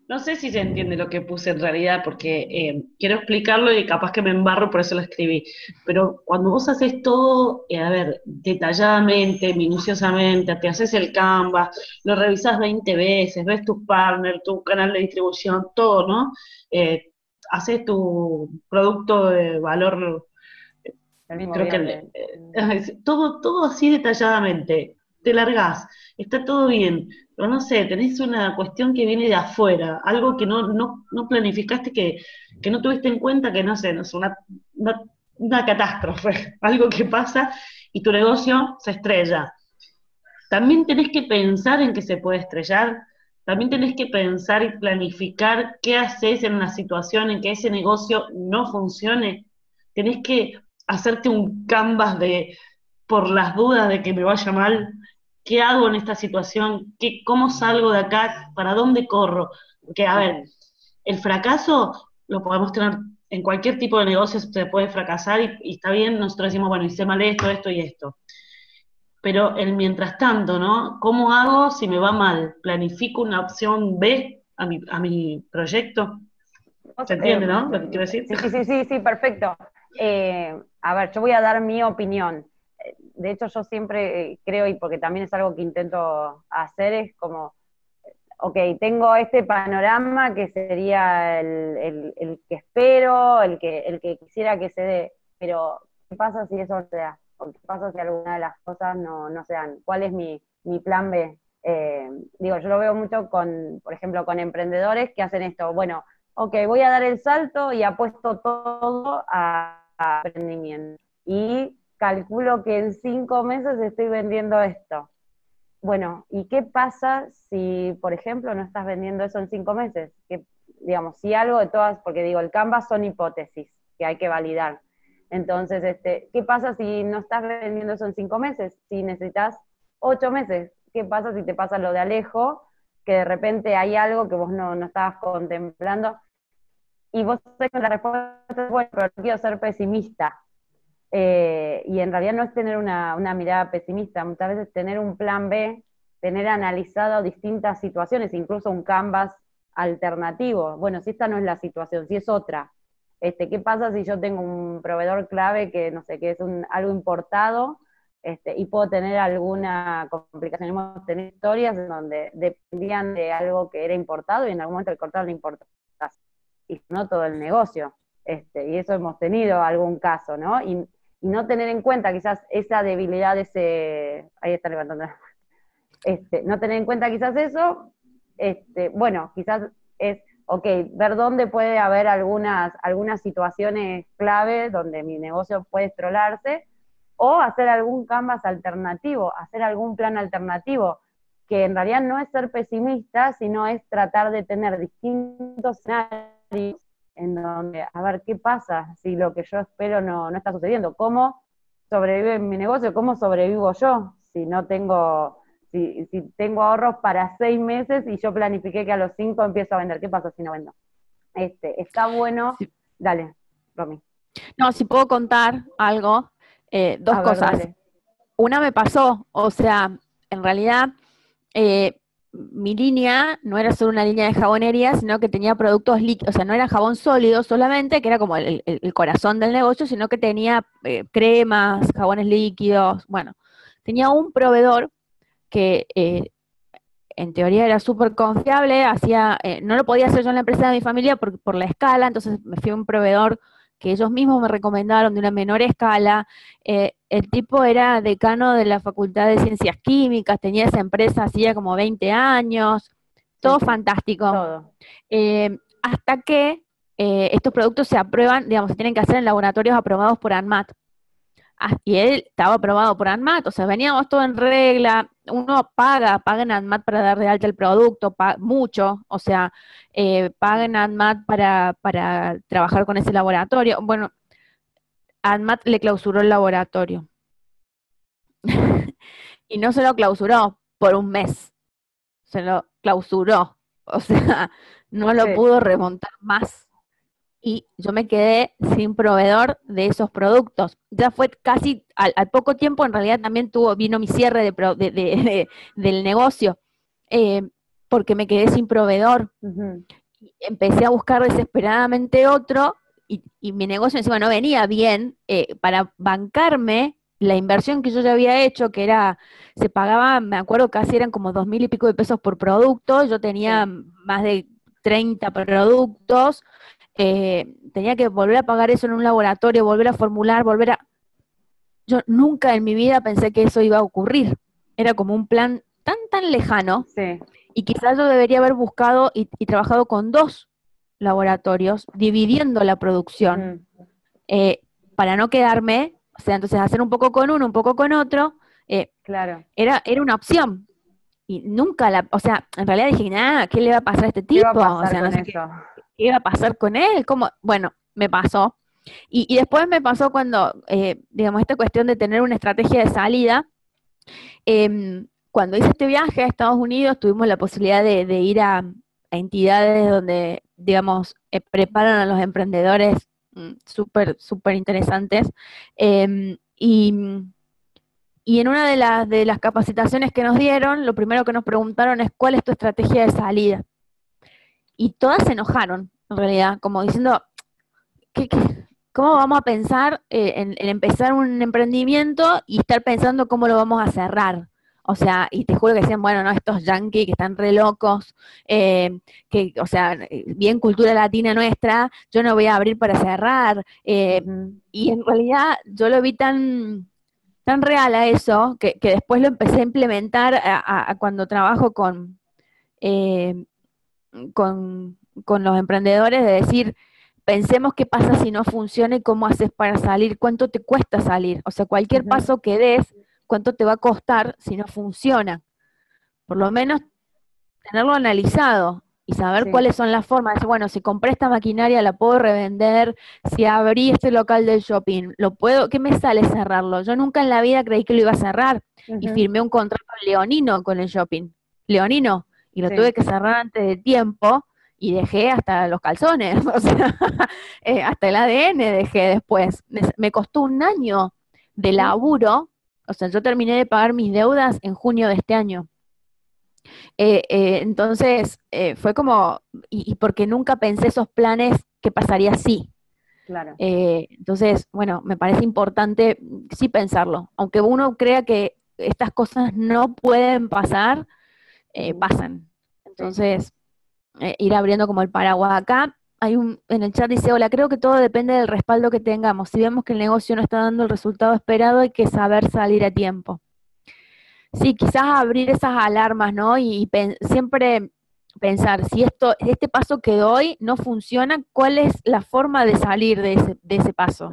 Speaker 4: No sé si se entiende lo que puse en realidad, porque quiero explicarlo y capaz que me embarro, por eso lo escribí. Pero cuando vos haces todo, a ver, detalladamente, minuciosamente, te haces el Canvas, lo revisás 20 veces, ves tus partners, tu canal de distribución, todo, ¿no? Eh, haces tu producto de valor,
Speaker 2: El mismo
Speaker 4: creo que
Speaker 2: viernes.
Speaker 4: todo así detalladamente, te largás, está todo bien, pero no sé, tenés una cuestión que viene de afuera, algo que no planificaste, que no tuviste en cuenta, que no sé, no es una, una catástrofe, algo que pasa y tu negocio se estrella. También tenés que pensar en que se puede estrellar, también tenés que pensar y planificar qué haces en una situación en que ese negocio no funcione. Tenés que hacerte un canvas de, por las dudas de que me vaya mal, qué hago en esta situación, cómo salgo de acá, para dónde corro. Porque, a ver, el fracaso lo podemos tener en cualquier tipo de negocio, se puede fracasar y está bien, nosotros decimos, bueno, hice mal esto y esto, pero el mientras tanto, ¿no? ¿Cómo hago si me va mal? ¿Planifico una opción B a mi proyecto?
Speaker 2: Vos,
Speaker 4: ¿Se entiende, no? Lo que quiero decir.
Speaker 2: sí, perfecto. A ver, yo voy a dar mi opinión. De hecho, yo siempre creo, y porque también es algo que intento hacer, es como, ok, tengo este panorama que sería el que espero, el que quisiera que se dé, pero ¿qué pasa si eso no se da? ¿O qué pasa si alguna de las cosas no se dan? ¿Cuál es mi plan B? Digo, yo lo veo mucho con, por ejemplo, con emprendedores que hacen esto, bueno, ok, voy a dar el salto y apuesto todo a emprendimiento. Y calculo que en 5 meses estoy vendiendo esto. Bueno, ¿y qué pasa si, por ejemplo, no estás vendiendo eso en 5 meses? Que, digamos, si algo de todas, porque digo, el Canvas son hipótesis que hay que validar. Entonces, ¿qué pasa si no estás vendiendo eso en 5 meses? Si necesitas 8 meses, ¿qué pasa si te pasa lo de Alejo, que de repente hay algo que vos no estabas contemplando? Y vos sabés que la respuesta es, bueno, pero no quiero ser pesimista. Y en realidad no es tener una mirada pesimista, muchas veces tener un plan B, tener analizado distintas situaciones, incluso un canvas alternativo. Bueno, si esta no es la situación, si es otra, ¿qué pasa si yo tengo un proveedor clave que no sé, que es algo importado, y puedo tener alguna complicación? Hemos tenido historias en donde dependían de algo que era importado y en algún momento el cortar la importación y no todo el negocio. Y eso hemos tenido algún caso, ¿no? Y no tener en cuenta quizás esa debilidad de ese, ahí está levantando, no tener en cuenta quizás eso, bueno, quizás es, ok, ver dónde puede haber algunas situaciones clave donde mi negocio puede estrolarse, o hacer algún canvas alternativo, hacer algún plan alternativo, que en realidad no es ser pesimista, sino es tratar de tener distintos escenarios en donde, a ver, ¿qué pasa si lo que yo espero no está sucediendo? ¿Cómo sobrevive mi negocio? ¿Cómo sobrevivo yo si no tengo, si tengo ahorros para 6 meses y yo planifiqué que a los 5 empiezo a vender? ¿Qué pasa si no vendo? Está bueno.
Speaker 1: Sí.
Speaker 2: Dale, Romy.
Speaker 1: No, si puedo contar algo, dos
Speaker 2: A ver,
Speaker 1: cosas.
Speaker 2: dale.
Speaker 1: Una me pasó, o sea, en realidad mi línea no era solo una línea de jabonería, sino que tenía productos líquidos, o sea, no era jabón sólido solamente, que era como el corazón del negocio, sino que tenía cremas, jabones líquidos, bueno, tenía un proveedor que en teoría era súper confiable, no lo podía hacer yo en la empresa de mi familia por la escala, entonces me fui a un proveedor que ellos mismos me recomendaron de una menor escala. El tipo era decano de la Facultad de Ciencias Químicas, tenía esa empresa hacía como 20 años, todo fantástico.
Speaker 2: Todo.
Speaker 1: Hasta que estos productos se aprueban, digamos, se tienen que hacer en laboratorios aprobados por ANMAT. Y él estaba aprobado por ANMAT, o sea, veníamos todo en regla, uno paga en ANMAT para dar de alta el producto, mucho, o sea, paga en ANMAT para trabajar con ese laboratorio. Bueno, ANMAT le clausuró el laboratorio. Y no se lo clausuró por un mes, se lo clausuró, o sea, no lo pudo remontar más. Y yo me quedé sin proveedor de esos productos. Ya fue casi al poco tiempo, en realidad también vino mi cierre del negocio. porque me quedé sin proveedor. Empecé a buscar desesperadamente otro y mi negocio encima no venía bien para bancarme la inversión que yo ya había hecho, que era, se pagaba, me acuerdo casi eran como 2.000 y pico de pesos por producto, yo tenía más de 30 productos, tenía que volver a pagar eso en un laboratorio, volver a formular, Yo nunca en mi vida pensé que eso iba a ocurrir, era como un plan tan lejano, y quizás yo debería haber buscado y trabajado con 2 laboratorios, dividiendo la producción, para no quedarme, o sea, entonces hacer un poco con uno, un poco con otro, era una opción. Y nunca o sea, en realidad dije, nada, ¿qué le va a pasar a este tipo? O sea, no sé qué iba a pasar con él, ¿cómo? Bueno, me pasó. Y después me pasó cuando, digamos, esta cuestión de tener una estrategia de salida, cuando hice este viaje a Estados Unidos, tuvimos la posibilidad de ir a entidades donde, digamos, preparan a los emprendedores súper interesantes. Y en una de las capacitaciones que nos dieron, lo primero que nos preguntaron es ¿cuál es tu estrategia de salida? Y todas se enojaron, en realidad, como diciendo, ¿cómo vamos a pensar en empezar un emprendimiento y estar pensando cómo lo vamos a cerrar? O sea, y te juro que decían, bueno, no, estos yanquis que están re locos, o sea, bien cultura latina nuestra, yo no voy a abrir para cerrar. Y en realidad yo lo vi tan real a eso, que después lo empecé a implementar a cuando trabajo eh, con los emprendedores, de decir, pensemos qué pasa si no funciona y cómo haces para salir, cuánto te cuesta salir. O sea, cualquier paso que des, cuánto te va a costar si no funciona. Por lo menos tenerlo analizado y saber cuáles son las formas. Bueno, si compré esta maquinaria, la puedo revender. Si abrí este local del shopping, ¿qué me sale cerrarlo? Yo nunca en la vida creí que lo iba a cerrar y firmé un contrato leonino con el shopping. Leonino. Y lo tuve que cerrar antes de tiempo y dejé hasta los calzones, o sea, hasta el ADN dejé después. Me costó un año de laburo, o sea, yo terminé de pagar mis deudas en junio de este año. Entonces, fue como, y porque nunca pensé esos planes que pasaría así.
Speaker 2: Claro.
Speaker 1: Entonces, bueno, me parece importante sí pensarlo. Aunque uno crea que estas cosas no pueden pasar, pasan. Entonces, ir abriendo como el paraguas. Acá en el chat dice, hola, creo que todo depende del respaldo que tengamos. Si vemos que el negocio no está dando el resultado esperado, hay que saber salir a tiempo. Sí, quizás abrir esas alarmas, ¿no? Y siempre pensar, si este paso que doy no funciona, ¿cuál es la forma de salir de ese paso?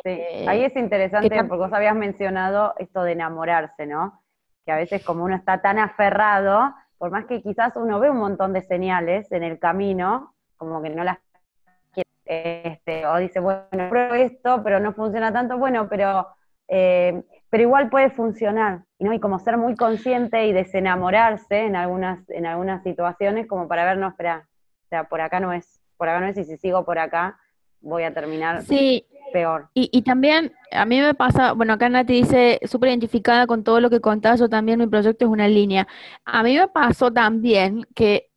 Speaker 2: Sí. Ahí es interesante porque vos habías mencionado esto de enamorarse, ¿no? Que a veces como uno está tan aferrado, por más que quizás uno ve un montón de señales en el camino, como que no las quiere, o dice, bueno, pruebo esto, pero no funciona tanto, bueno, pero igual puede funcionar, ¿no? Y como ser muy consciente y desenamorarse en algunas situaciones, como para ver, no, espera, o sea, por acá no es, y si sigo por acá, voy a terminar peor.
Speaker 1: Y también, a mí me pasa, bueno, acá Nati dice, súper identificada con todo lo que contás, yo también, mi proyecto es una línea. A mí me pasó también que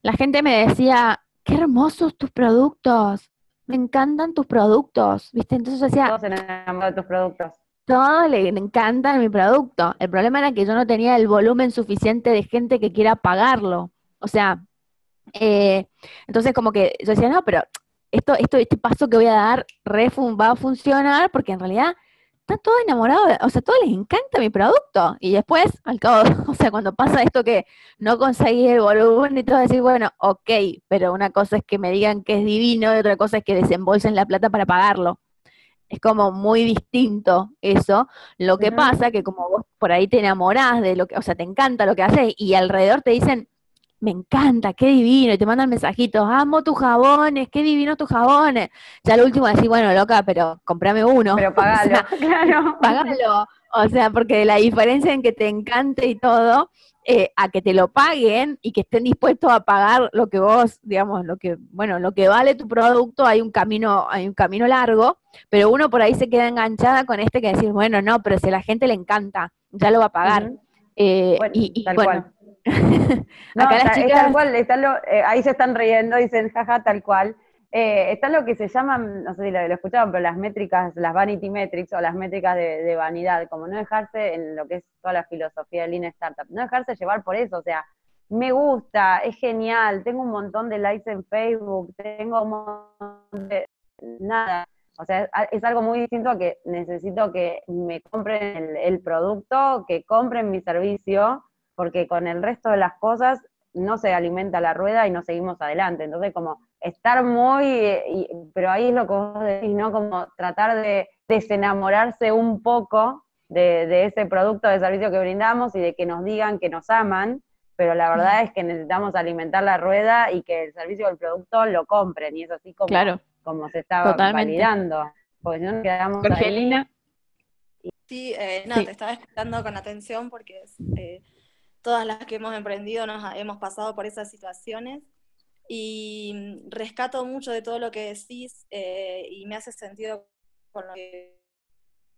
Speaker 1: la gente me decía, qué hermosos tus productos, me encantan tus productos, ¿viste? Entonces yo decía,
Speaker 2: todos se enamoran de tus productos.
Speaker 1: Todos le encantan mi producto. El problema era que yo no tenía el volumen suficiente de gente que quiera pagarlo. O sea, entonces como que yo decía, no, pero este paso que voy a dar va a funcionar porque en realidad están todos enamorados, o sea, a todos les encanta mi producto. Y después, al cabo, o sea, cuando pasa esto que no conseguí el volumen y todo, decir, bueno, ok, pero una cosa es que me digan que es divino y otra cosa es que desembolsen la plata para pagarlo. Es como muy distinto eso. Lo que pasa que como vos por ahí te enamorás de lo que, o sea, te encanta lo que haces y alrededor te dicen, me encanta, qué divino, y te mandan mensajitos, amo tus jabones, qué divino tus jabones. Ya lo último decís, bueno, loca, pero comprame uno.
Speaker 2: Pero pagalo,
Speaker 1: o sea,
Speaker 2: claro.
Speaker 1: Pagalo. O sea, porque la diferencia en que te encante y todo, a que te lo paguen y que estén dispuestos a pagar lo que vos, digamos, lo que vale tu producto, hay un camino largo, pero uno por ahí se queda enganchada con que decir, bueno, no, pero si a la gente le encanta, ya lo va a pagar.
Speaker 2: Tal cual. No,
Speaker 1: Acá las
Speaker 2: es
Speaker 1: chicas,
Speaker 2: tal cual, ahí se están riendo, dicen jaja, tal cual. Está lo que se llaman, no sé si lo escuchaban, pero las métricas, las vanity metrics o las métricas de vanidad, como no dejarse en lo que es toda la filosofía del Lean Startup, no dejarse llevar por eso, o sea, me gusta, es genial, tengo un montón de likes en Facebook, tengo un montón de nada. O sea, es algo muy distinto a que necesito que me compren el producto, que compren mi servicio, porque con el resto de las cosas no se alimenta la rueda y no seguimos adelante. Entonces, como estar pero ahí es lo que vos decís, ¿no? Como tratar de desenamorarse un poco de ese producto de servicio que brindamos y de que nos digan que nos aman, pero la verdad es que necesitamos alimentar la rueda y que el servicio o el producto lo compren, y es así como,
Speaker 1: claro,
Speaker 2: como se estaba
Speaker 1: totalmente.
Speaker 2: validando, porque si no nos quedamos ahí.
Speaker 1: Jorgelina,
Speaker 3: Sí, no,
Speaker 1: sí.
Speaker 3: te estaba escuchando con atención porque todas las que hemos emprendido hemos pasado por esas situaciones y rescato mucho de todo lo que decís y me hace sentido con lo que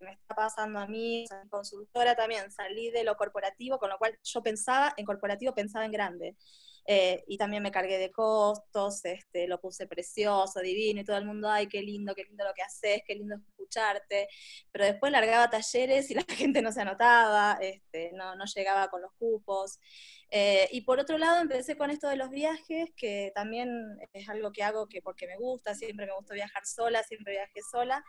Speaker 3: me está pasando a mí. Soy consultora también, salí de lo corporativo, con lo cual yo pensaba en corporativo, pensaba en grande. Y también me cargué de costos, lo puse precioso, divino, y todo el mundo, ay, qué lindo lo que haces, qué lindo escucharte, pero después largaba talleres y la gente no se anotaba, no llegaba con los cupos. Y por otro lado empecé con esto de los viajes, que también es algo que hago porque me gusta, siempre me gustó viajar sola, siempre viajé sola,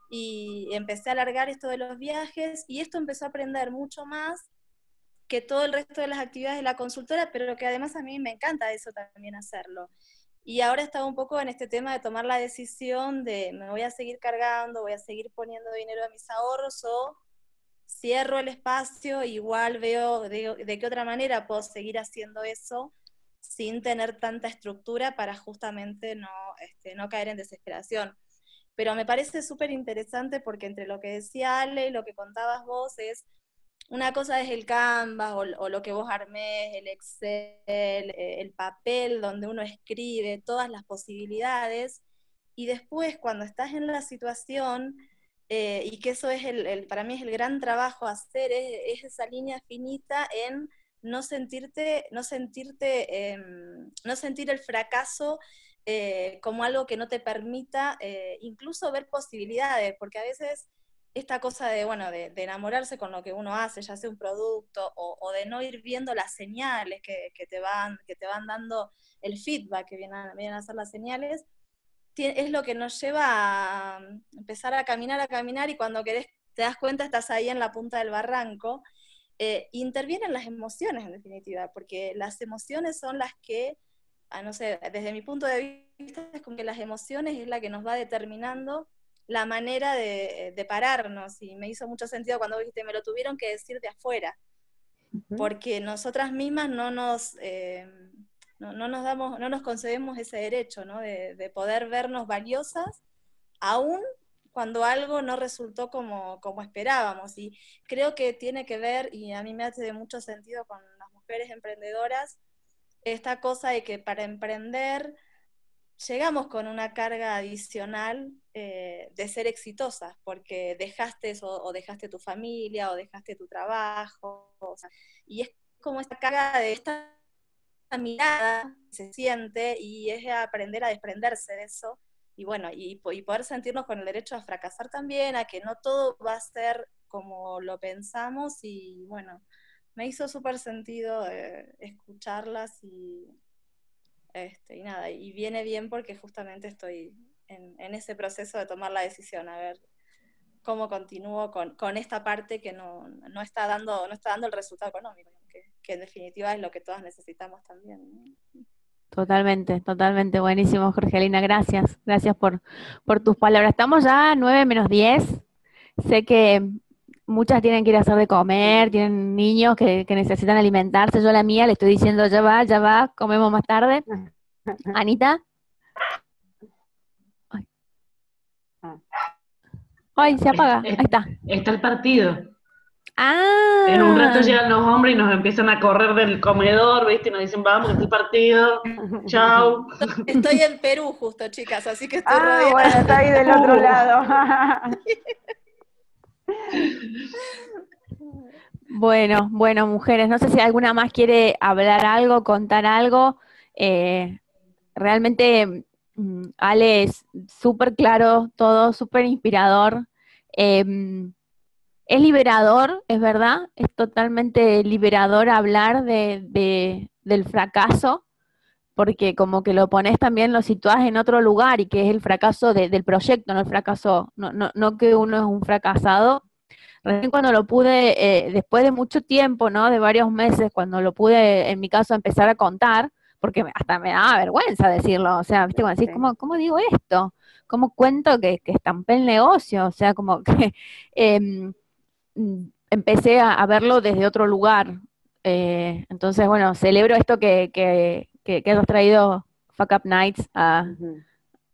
Speaker 3: y empecé a alargar esto de los viajes, y esto empezó a aprender mucho más que todo el resto de las actividades de la consultora, pero que además a mí me encanta eso también hacerlo. Y ahora estaba un poco en este tema de tomar la decisión de me voy a seguir cargando, voy a seguir poniendo dinero a mis ahorros o cierro el espacio, igual veo de qué otra manera puedo seguir haciendo eso sin tener tanta estructura para justamente no caer en desesperación. Pero me parece súper interesante porque entre lo que decía Ale y lo que contabas vos es, una cosa es el Canvas o lo que vos armés, el Excel, el papel donde uno escribe todas las posibilidades, y después cuando estás en la situación, y que eso es para mí es el gran trabajo a hacer, es esa línea finita en no sentir el fracaso como algo que no te permita incluso ver posibilidades, porque a veces esta cosa de enamorarse con lo que uno hace, ya sea un producto, o de no ir viendo las señales que te van dando el feedback que vienen a hacer las señales, es lo que nos lleva a empezar a caminar, y cuando te das cuenta estás ahí en la punta del barranco. Intervienen las emociones en definitiva, porque las emociones son las que, no sé, desde mi punto de vista es como que las emociones es la que nos va determinando la manera de pararnos, y me hizo mucho sentido cuando dijiste, me lo tuvieron que decir de afuera, porque nosotras mismas no nos concedemos ese derecho, ¿no? de poder vernos valiosas, aún cuando algo no resultó como esperábamos, y creo que tiene que ver, y a mí me hace de mucho sentido con las mujeres emprendedoras, esta cosa de que para emprender llegamos con una carga adicional de ser exitosas, porque dejaste eso, o dejaste tu familia, o dejaste tu trabajo, o sea, y es como esta carga de esta mirada que se siente, y es aprender a desprenderse de eso, y bueno, y poder sentirnos con el derecho a fracasar también, a que no todo va a ser como lo pensamos, y bueno, me hizo súper sentido escucharlas, y nada, y viene bien porque justamente estoy en ese proceso de tomar la decisión, a ver cómo continúo con esta parte que no está dando el resultado económico, que en definitiva es lo que todas necesitamos también, ¿no?
Speaker 1: Totalmente, totalmente. Buenísimo, Jorgelina. Gracias. Gracias por tus palabras. Estamos ya 9 menos 10. Sé que muchas tienen que ir a hacer de comer, tienen niños que necesitan alimentarse. Yo a la mía le estoy diciendo, ya va, comemos más tarde. Anita. Ay, ay, se apaga. Ahí está.
Speaker 4: Está el partido.
Speaker 1: Ah.
Speaker 4: En un rato llegan los hombres y nos empiezan a correr del comedor, ¿viste? Y nos dicen, vamos, que está el partido. Chau.
Speaker 3: Estoy en Perú justo, chicas, así que estoy rodeada.
Speaker 2: Bueno, está ahí del otro lado.
Speaker 1: Bueno, mujeres, no sé si alguna más quiere hablar algo, contar algo. Realmente Ale es súper claro todo, súper inspirador. Es liberador, es verdad, es totalmente liberador hablar del fracaso, porque como que lo pones también, lo situás en otro lugar y que es el fracaso del proyecto, no el fracaso, no que uno es un fracasado. Recién cuando lo pude, después de mucho tiempo, ¿no? De varios meses, cuando lo pude, en mi caso, empezar a contar, porque hasta me daba vergüenza decirlo, o sea, ¿viste? Cuando decís,
Speaker 2: Sí.
Speaker 1: ¿cómo digo esto? ¿Cómo cuento que estampé el negocio? O sea, como que em, empecé a verlo desde otro lugar. Entonces, bueno, celebro esto que hayas traído Fuck Up Nights
Speaker 2: Ujú.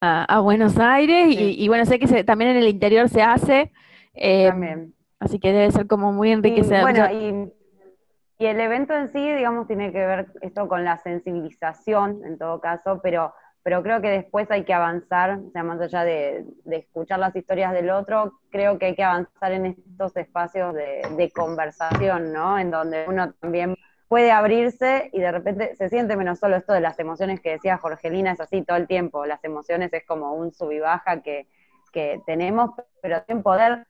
Speaker 1: a Buenos Aires
Speaker 2: Sí,
Speaker 1: y bueno, sé que también en el interior se hace,
Speaker 2: también.
Speaker 1: así que debe ser como muy
Speaker 2: Y
Speaker 1: enriquecedor.
Speaker 2: bueno, y el evento en sí, digamos, tiene que ver esto con la sensibilización, en todo caso, pero creo que después hay que avanzar, o sea, más allá de escuchar las historias del otro, creo que hay que avanzar en estos espacios de conversación, ¿no? En donde uno también puede abrirse y de repente se siente menos solo. Esto de las emociones que decía Jorgelina es así todo el tiempo, las emociones es como un sub y baja que tenemos, pero también poder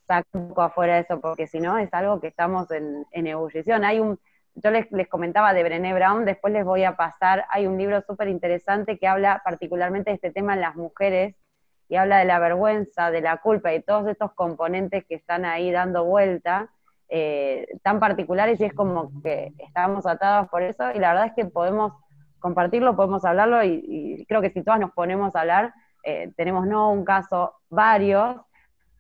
Speaker 2: sacar un poco afuera de eso, porque si no es algo que estamos en ebullición. Yo les comentaba de Brené Brown, después les voy a pasar, hay un libro súper interesante que habla particularmente de este tema en las mujeres, y habla de la vergüenza, de la culpa y todos estos componentes que están ahí dando vuelta, tan particulares, y es como que estábamos atados por eso, y la verdad es que podemos compartirlo, podemos hablarlo, y creo que si todas nos ponemos a hablar, tenemos no un caso, varios,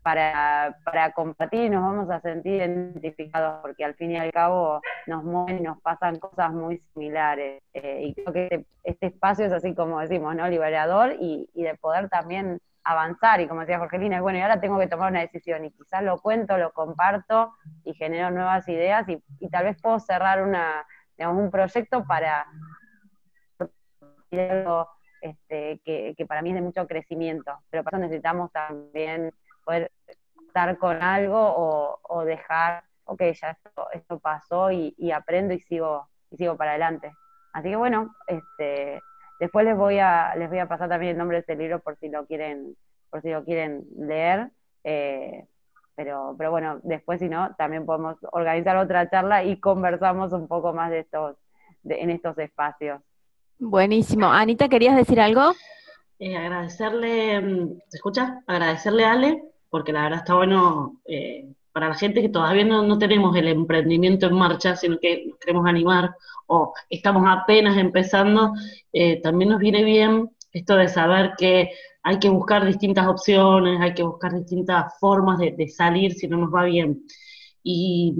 Speaker 2: para compartir y nos vamos a sentir identificados, porque al fin y al cabo nos mueven y nos pasan cosas muy similares. Y creo que este espacio es así como decimos, ¿no? Liberador y de poder también avanzar. Y como decía Jorgelina, bueno, y ahora tengo que tomar una decisión y quizás lo cuento, lo comparto y genero nuevas ideas y tal vez puedo cerrar digamos, un proyecto para algo que para mí es de mucho crecimiento, pero para eso necesitamos también poder estar con algo o dejar, ok, ya esto pasó y aprendo y sigo para adelante. Así que bueno, después les voy a pasar también el nombre de este libro por si lo quieren leer. eh, pero bueno, después si no, también podemos organizar otra charla y conversamos un poco más en estos espacios.
Speaker 1: Buenísimo. Anita, ¿querías decir algo?
Speaker 4: Agradecerle, ¿se escucha? Agradecerle a Ale, porque la verdad está bueno para la gente que todavía no tenemos el emprendimiento en marcha, sino que nos queremos animar o estamos apenas empezando, también nos viene bien esto de saber que hay que buscar distintas opciones, hay que buscar distintas formas de salir si no nos va bien. Y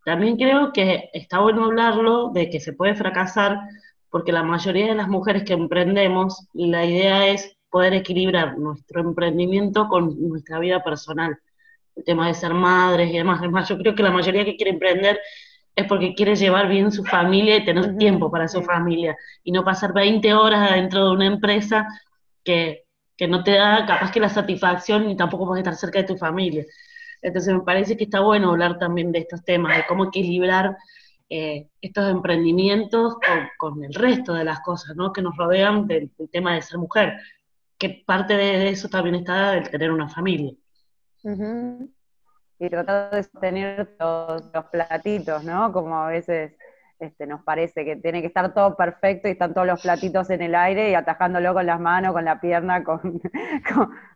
Speaker 4: también creo que está bueno hablarlo de que se puede fracasar porque la mayoría de las mujeres que emprendemos, la idea es poder equilibrar nuestro emprendimiento con nuestra vida personal, el tema de ser madres y demás. Es más, yo creo que la mayoría que quiere emprender es porque quiere llevar bien su familia y tener tiempo
Speaker 2: Ujú,
Speaker 4: para su
Speaker 2: sí.
Speaker 4: familia, y no pasar 20 horas dentro de una empresa que, que no te da capaz que la satisfacción, ni tampoco puedes estar cerca de tu familia. Entonces me parece que está bueno hablar también de estos temas, de cómo equilibrar estos emprendimientos con el resto de las cosas, ¿no? Que nos rodean del tema de ser mujer, que parte de eso también está el tener una familia.
Speaker 2: Ujú. Y tratar de sostener los platitos, ¿no? Como a veces nos parece que tiene que estar todo perfecto y están todos los platitos en el aire y atajándolo con las manos, con la pierna,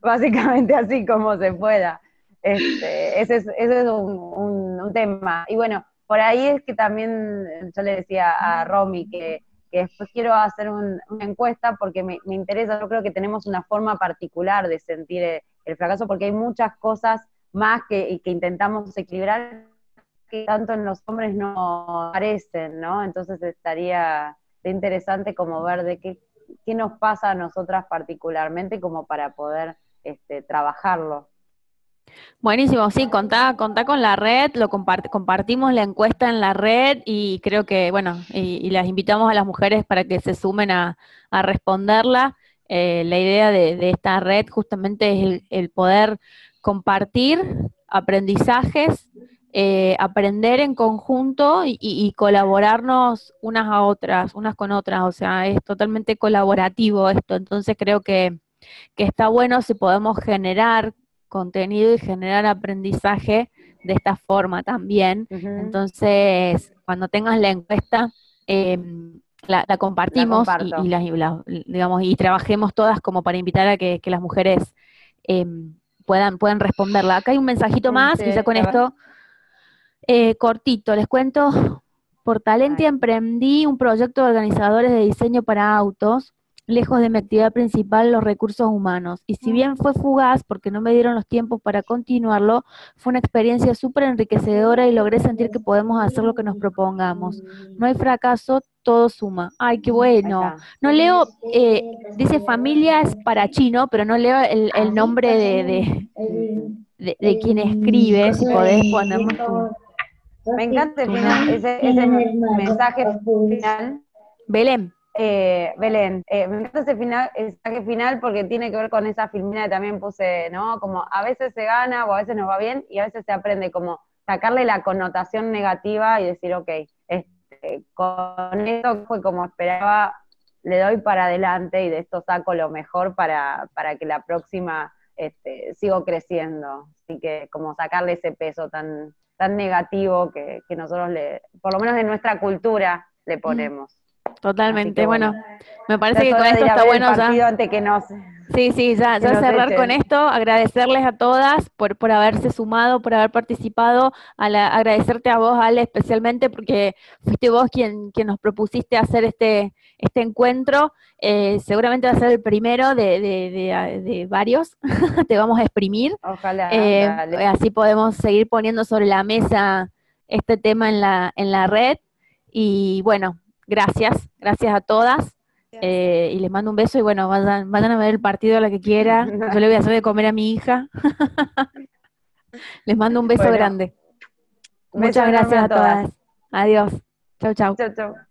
Speaker 2: básicamente así como se pueda. Ese es un tema. Y bueno, por ahí es que también yo le decía a Romy que después quiero hacer una encuesta porque me interesa, yo creo que tenemos una forma particular de sentir el fracaso porque hay muchas cosas más que intentamos equilibrar, que tanto en los hombres no aparecen, ¿no? Entonces estaría interesante como ver de qué nos pasa a nosotras particularmente como para poder trabajarlo.
Speaker 1: Buenísimo, sí, contá con la red, compartimos la encuesta en la red y creo que, bueno, y las invitamos a las mujeres para que se sumen a responderla. La idea de esta red justamente es el poder compartir aprendizajes, aprender en conjunto y colaborarnos unas con otras, o sea, es totalmente colaborativo esto, entonces creo que está bueno si podemos generar contenido y generar aprendizaje de esta forma también. Entonces, cuando tengas la encuesta, la compartimos digamos, y trabajemos todas como para invitar a que las mujeres puedan responderla. Acá hay un mensajito más, y ya con esto, cortito, les cuento. Por Talentia emprendí un proyecto de organizadores de diseño para autos, lejos de mi actividad principal, los recursos humanos. Y si bien fue fugaz, porque no me dieron los tiempos para continuarlo, fue una experiencia súper enriquecedora y logré sentir que podemos hacer lo que nos propongamos. No hay fracaso, todo suma. ¡Ay, qué bueno! No leo, dice familia es para chino, pero no leo el nombre de quien escribe, si podés ponernos tu...
Speaker 2: Me encanta ese mensaje final.
Speaker 1: Belén.
Speaker 2: Belén, me encanta ese mensaje final porque tiene que ver con esa filmina que también puse, ¿no? Como a veces se gana o a veces nos va bien y a veces se aprende como sacarle la connotación negativa y decir, ok, con esto fue como esperaba, le doy para adelante y de esto saco lo mejor para que la próxima sigo creciendo. Así que como sacarle ese peso tan negativo que nosotros por lo menos en nuestra cultura, le ponemos.
Speaker 1: Totalmente, bueno, me parece que con esto está bueno ya.
Speaker 2: Antes que nos,
Speaker 1: sí, ya cerrar con esto, agradecerles a todas por haberse sumado, por haber participado, agradecerte a vos, Ale, especialmente porque fuiste vos quien nos propusiste hacer este encuentro. Seguramente va a ser el primero de varios, te vamos a exprimir.
Speaker 2: Ojalá,
Speaker 1: así podemos seguir poniendo sobre la mesa este tema en la red, y bueno, gracias a todas, y les mando un beso, y bueno, vayan a ver el partido a la que quiera, yo le voy a hacer de comer a mi hija. Les mando un beso grande. Muchas gracias a todas. Adiós. Chau, chau.
Speaker 2: Chau, chau.